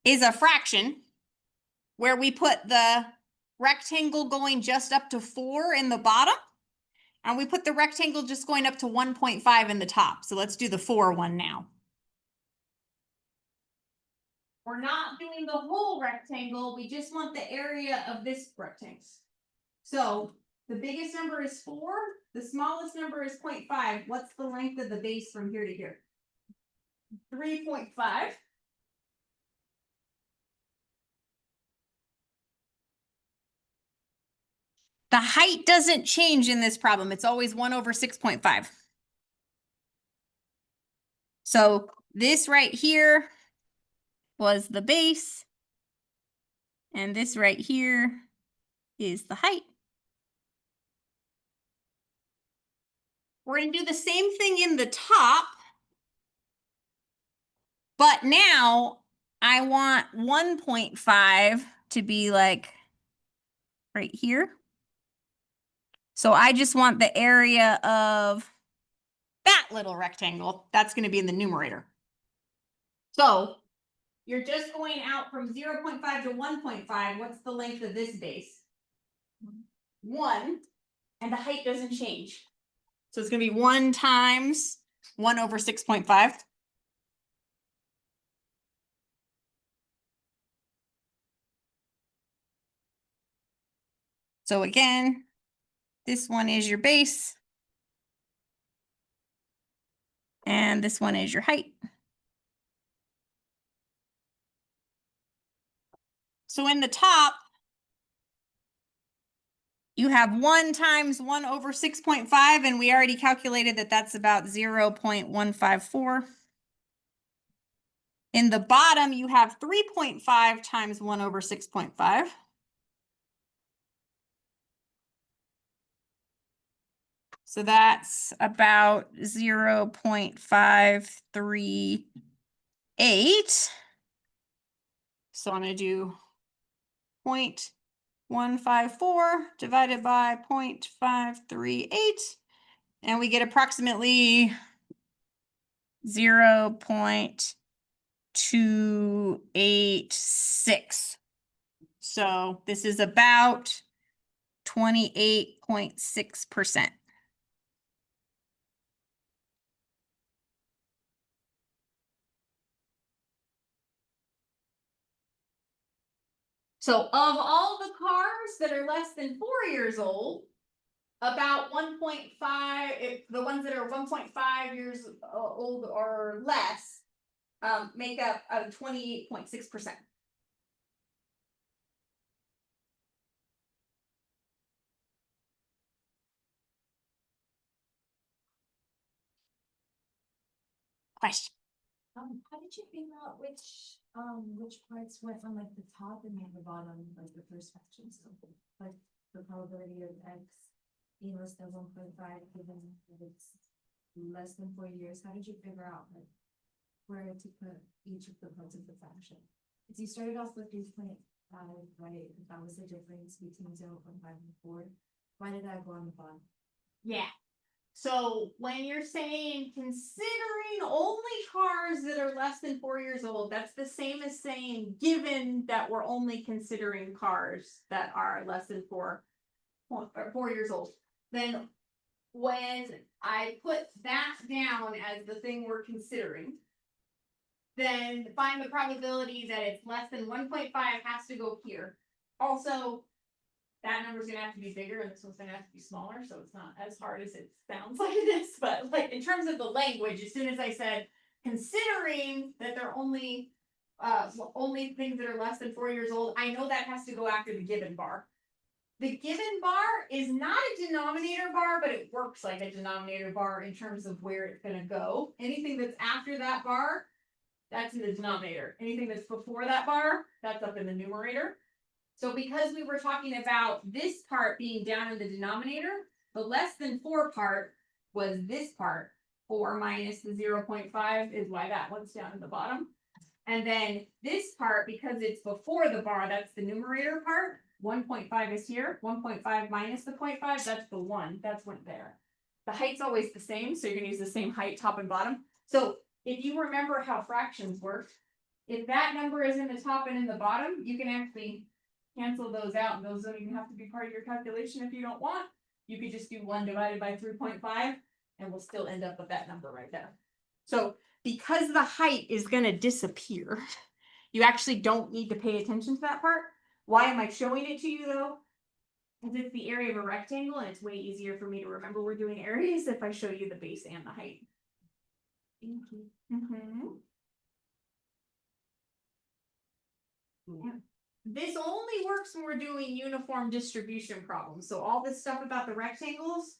is a fraction where we put the rectangle going just up to 4 in the bottom, and we put the rectangle just going up to 1.5 in the top. So let's do the 4 one now. We're not doing the whole rectangle. We just want the area of this rectangle. So the biggest number is 4. The smallest number is 0.5. What's the length of the base from here to here? 3.5. The height doesn't change in this problem. It's always 1 over 6.5. So this right here was the base, and this right here is the height. We're going to do the same thing in the top, but now I want 1.5 to be like right here. So I just want the area of that little rectangle. That's going to be in the numerator. So you're just going out from 0.5 to 1.5. What's the length of this base? 1, and the height doesn't change. So it's going to be 1 times 1 over 6.5. So again, this one is your base. And this one is your height. So in the top, you have 1 times 1 over 6.5, and we already calculated that that's about 0.154. In the bottom, you have 3.5 times 1 over 6.5. So that's about 0.538. So I'm going to do 0.154 divided by 0.538. And we get approximately 0.286. So this is about 28.6%. So of all the cars that are less than 4 years old, about 1.5, if the ones that are 1.5 years old or less, make up 28.6%. Question. How did you figure out which parts went on like the top and the bottom, like the first fraction, so like the probability of X being less than 1.5, given that it's less than 4 years, how did you figure out like where to put each of the parts of the fraction? Because you started off with 3.5, right? That was the difference between 0.5 and 4. Why did I go on the bottom? Yeah. So when you're saying considering only cars that are less than 4 years old, that's the same as saying given that we're only considering cars that are less than 4 years old. Then when I put that down as the thing we're considering, then find the probability that it's less than 1.5 has to go here. Also, that number's gonna have to be bigger and this one's gonna have to be smaller, so it's not as hard as it sounds like it is. But like in terms of the language, as soon as I said considering that they're only things that are less than 4 years old, I know that has to go after the given bar. The given bar is not a denominator bar, but it works like a denominator bar in terms of where it's gonna go. Anything that's after that bar, that's in the denominator. Anything that's before that bar, that's up in the numerator. So because we were talking about this part being down in the denominator, the less than 4 part was this part. 4 minus the 0.5 is why that one's down in the bottom. And then this part, because it's before the bar, that's the numerator part. 1.5 is here. 1.5 minus the 0.5, that's the 1. That's went there. The height's always the same, so you're going to use the same height top and bottom. So if you remember how fractions work, if that number is in the top and in the bottom, you can actually cancel those out, and those don't even have to be part of your calculation if you don't want. You could just do 1 divided by 3.5, and we'll still end up with that number right there. So because the height is going to disappear, you actually don't need to pay attention to that part. Why am I showing it to you though? Because it's the area of a rectangle, and it's way easier for me to remember we're doing areas if I show you the base and the height. Thank you. Yeah. This only works when we're doing uniform distribution problems. So all this stuff about the rectangles,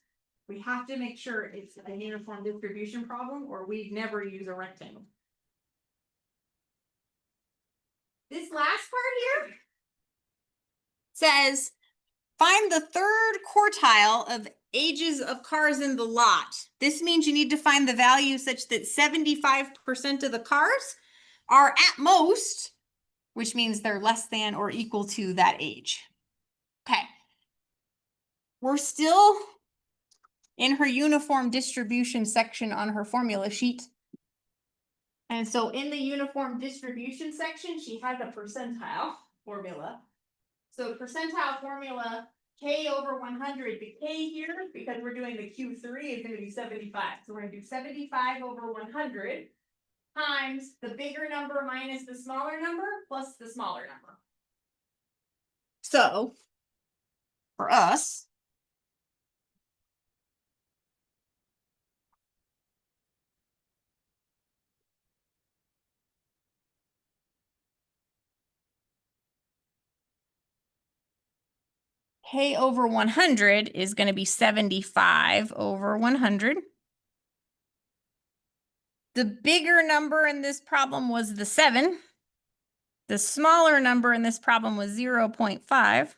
we have to make sure it's a uniform distribution problem, or we'd never use a rectangle. This last part here says, find the third quartile of ages of cars in the lot. This means you need to find the value such that 75% of the cars are at most, which means they're less than or equal to that age. Okay. We're still in her uniform distribution section on her formula sheet. And so in the uniform distribution section, she has a percentile formula. So percentile formula, K over 100, the K here, because we're doing the Q3, is going to be 75. So we're going to do 75 over 100 times the bigger number minus the smaller number plus the smaller number. So for us. K over 100 is going to be 75 over 100. The bigger number in this problem was the 7. The smaller number in this problem was 0.5.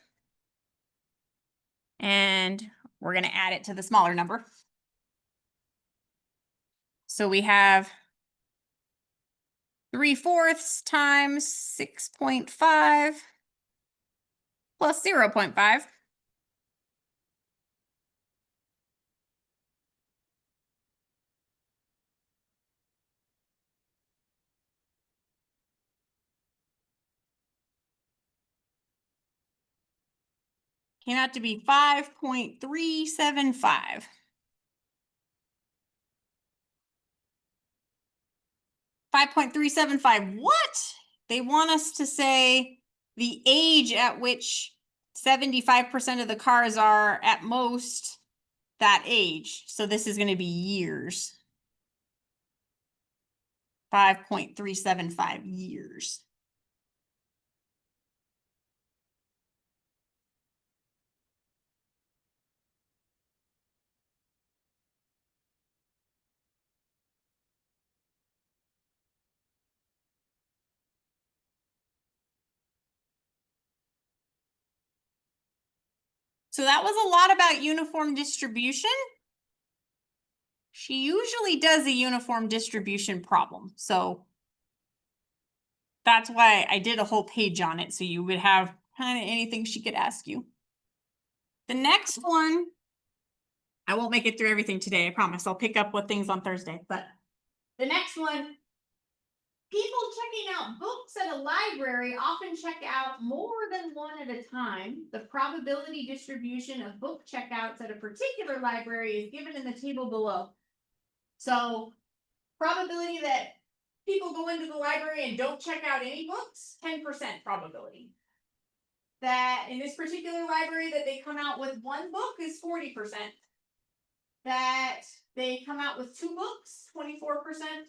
And we're going to add it to the smaller number. So we have 3/4 times 6.5 plus 0.5. Came out to be 5.375. 5.375. What? They want us to say the age at which 75% of the cars are at most that age. So this is going to be years. 5.375 years. So that was a lot about uniform distribution. She usually does a uniform distribution problem. So that's why I did a whole page on it. So you would have kind of anything she could ask you. The next one, I won't make it through everything today. I promise. I'll pick up what things on Thursday. But the next one, people checking out books at a library often check out more than one at a time. The probability distribution of book checkouts at a particular library is given in the table below. So, probability that people go into the library and don't check out any books, 10% probability. That in this particular library that they come out with one book is 40%. That they come out with 2 books, 24%.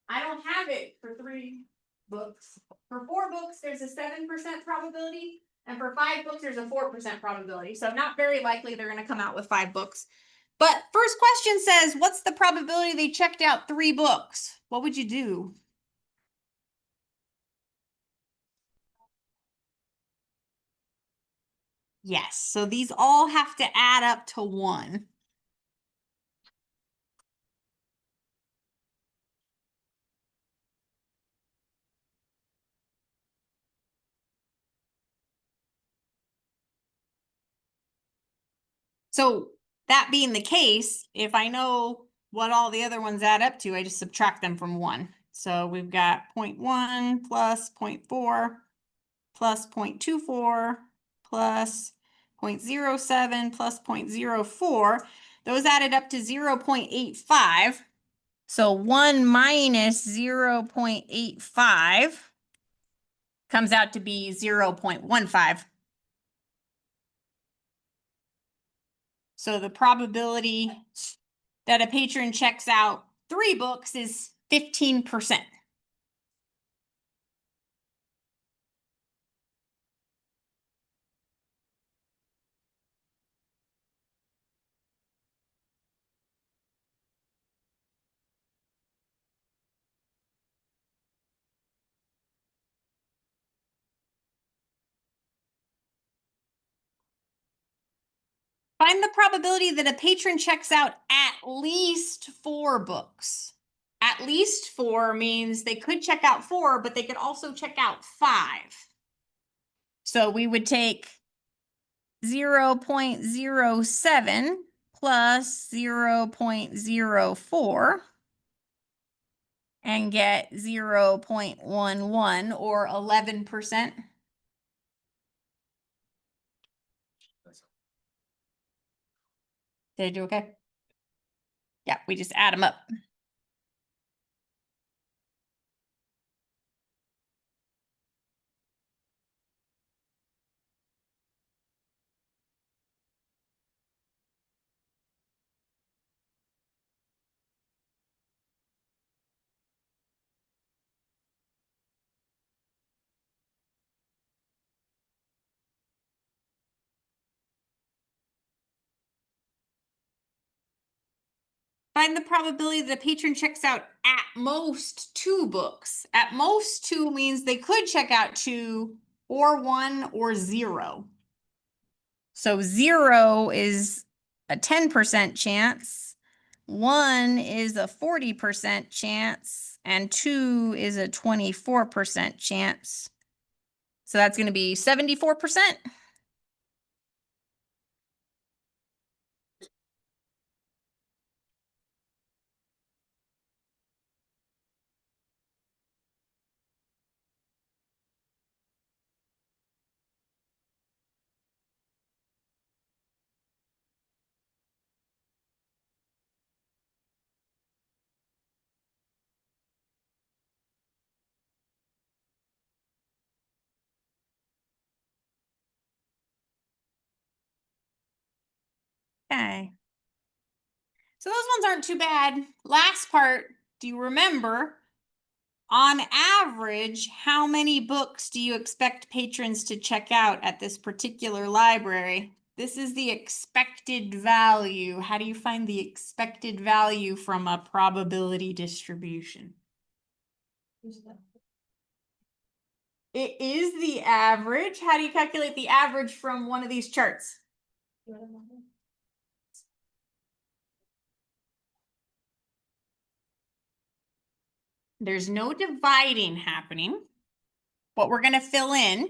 I don't have it for 3 books. For 4 books, there's a 7% probability. And for 5 books, there's a 4% probability. So not very likely they're going to come out with 5 books. But first question says, what's the probability they checked out 3 books? What would you do? Yes, so these all have to add up to 1. So that being the case, if I know what all the other ones add up to, I just subtract them from 1. So we've got 0.1 plus 0.4 plus 0.24 plus 0.07 plus 0.04. Those added up to 0.85. So 1 minus 0.85 comes out to be 0.15. So the probability that a patron checks out 3 books is 15%. Find the probability that a patron checks out at least 4 books. At least 4 means they could check out 4, but they could also check out 5. So we would take 0.07 plus 0.04 and get 0.11 or 11%. Did I do okay? Yeah, we just add them up. Find the probability that a patron checks out at most 2 books. At most 2 means they could check out 2 or 1 or 0. So 0 is a 10% chance, 1 is a 40% chance, and 2 is a 24% chance. So that's going to be 74%. Okay. So those ones aren't too bad. Last part, do you remember? On average, how many books do you expect patrons to check out at this particular library? This is the expected value. How do you find the expected value from a probability distribution? It is the average. How do you calculate the average from one of these charts? There's no dividing happening. What we're going to fill in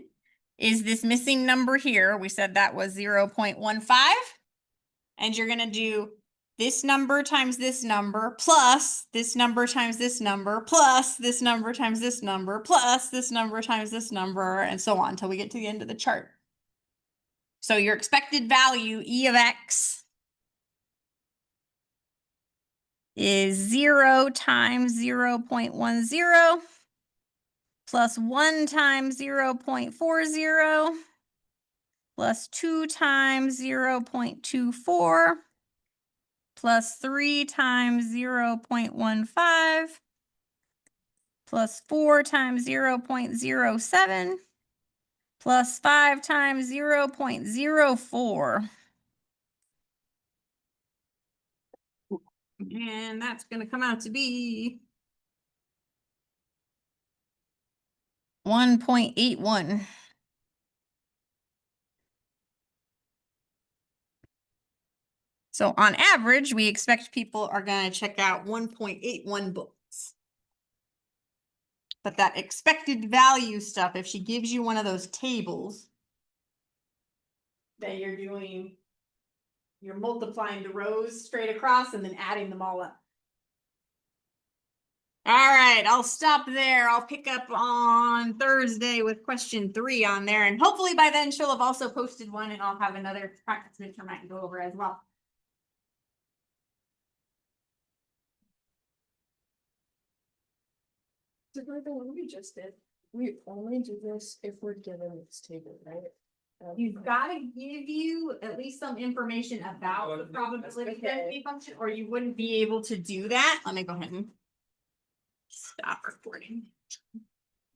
is this missing number here. We said that was 0.15. And you're going to do this number times this number plus this number times this number plus this number times this number plus this number times this number, and so on until we get to the end of the chart. So your expected value, E of X, is 0 times 0.10 plus 1 times 0.40 plus 2 times 0.24 plus 3 times 0.15 plus 4 times 0.07 plus 5 times 0.04. And that's going to come out to be 1.81. So on average, we expect people are going to check out 1.81 books. But that expected value stuff, if she gives you one of those tables that you're multiplying the rows straight across and then adding them all up. All right, I'll stop there. I'll pick up on Thursday with question 3 on there. And hopefully by then she'll have also posted one and I'll have another practice midterm I can go over as well. So for the one we just did, we only do this if we're given this table, right? You've got to give you at least some information about the probability density function, or you wouldn't be able to do that. Let me go ahead and stop recording.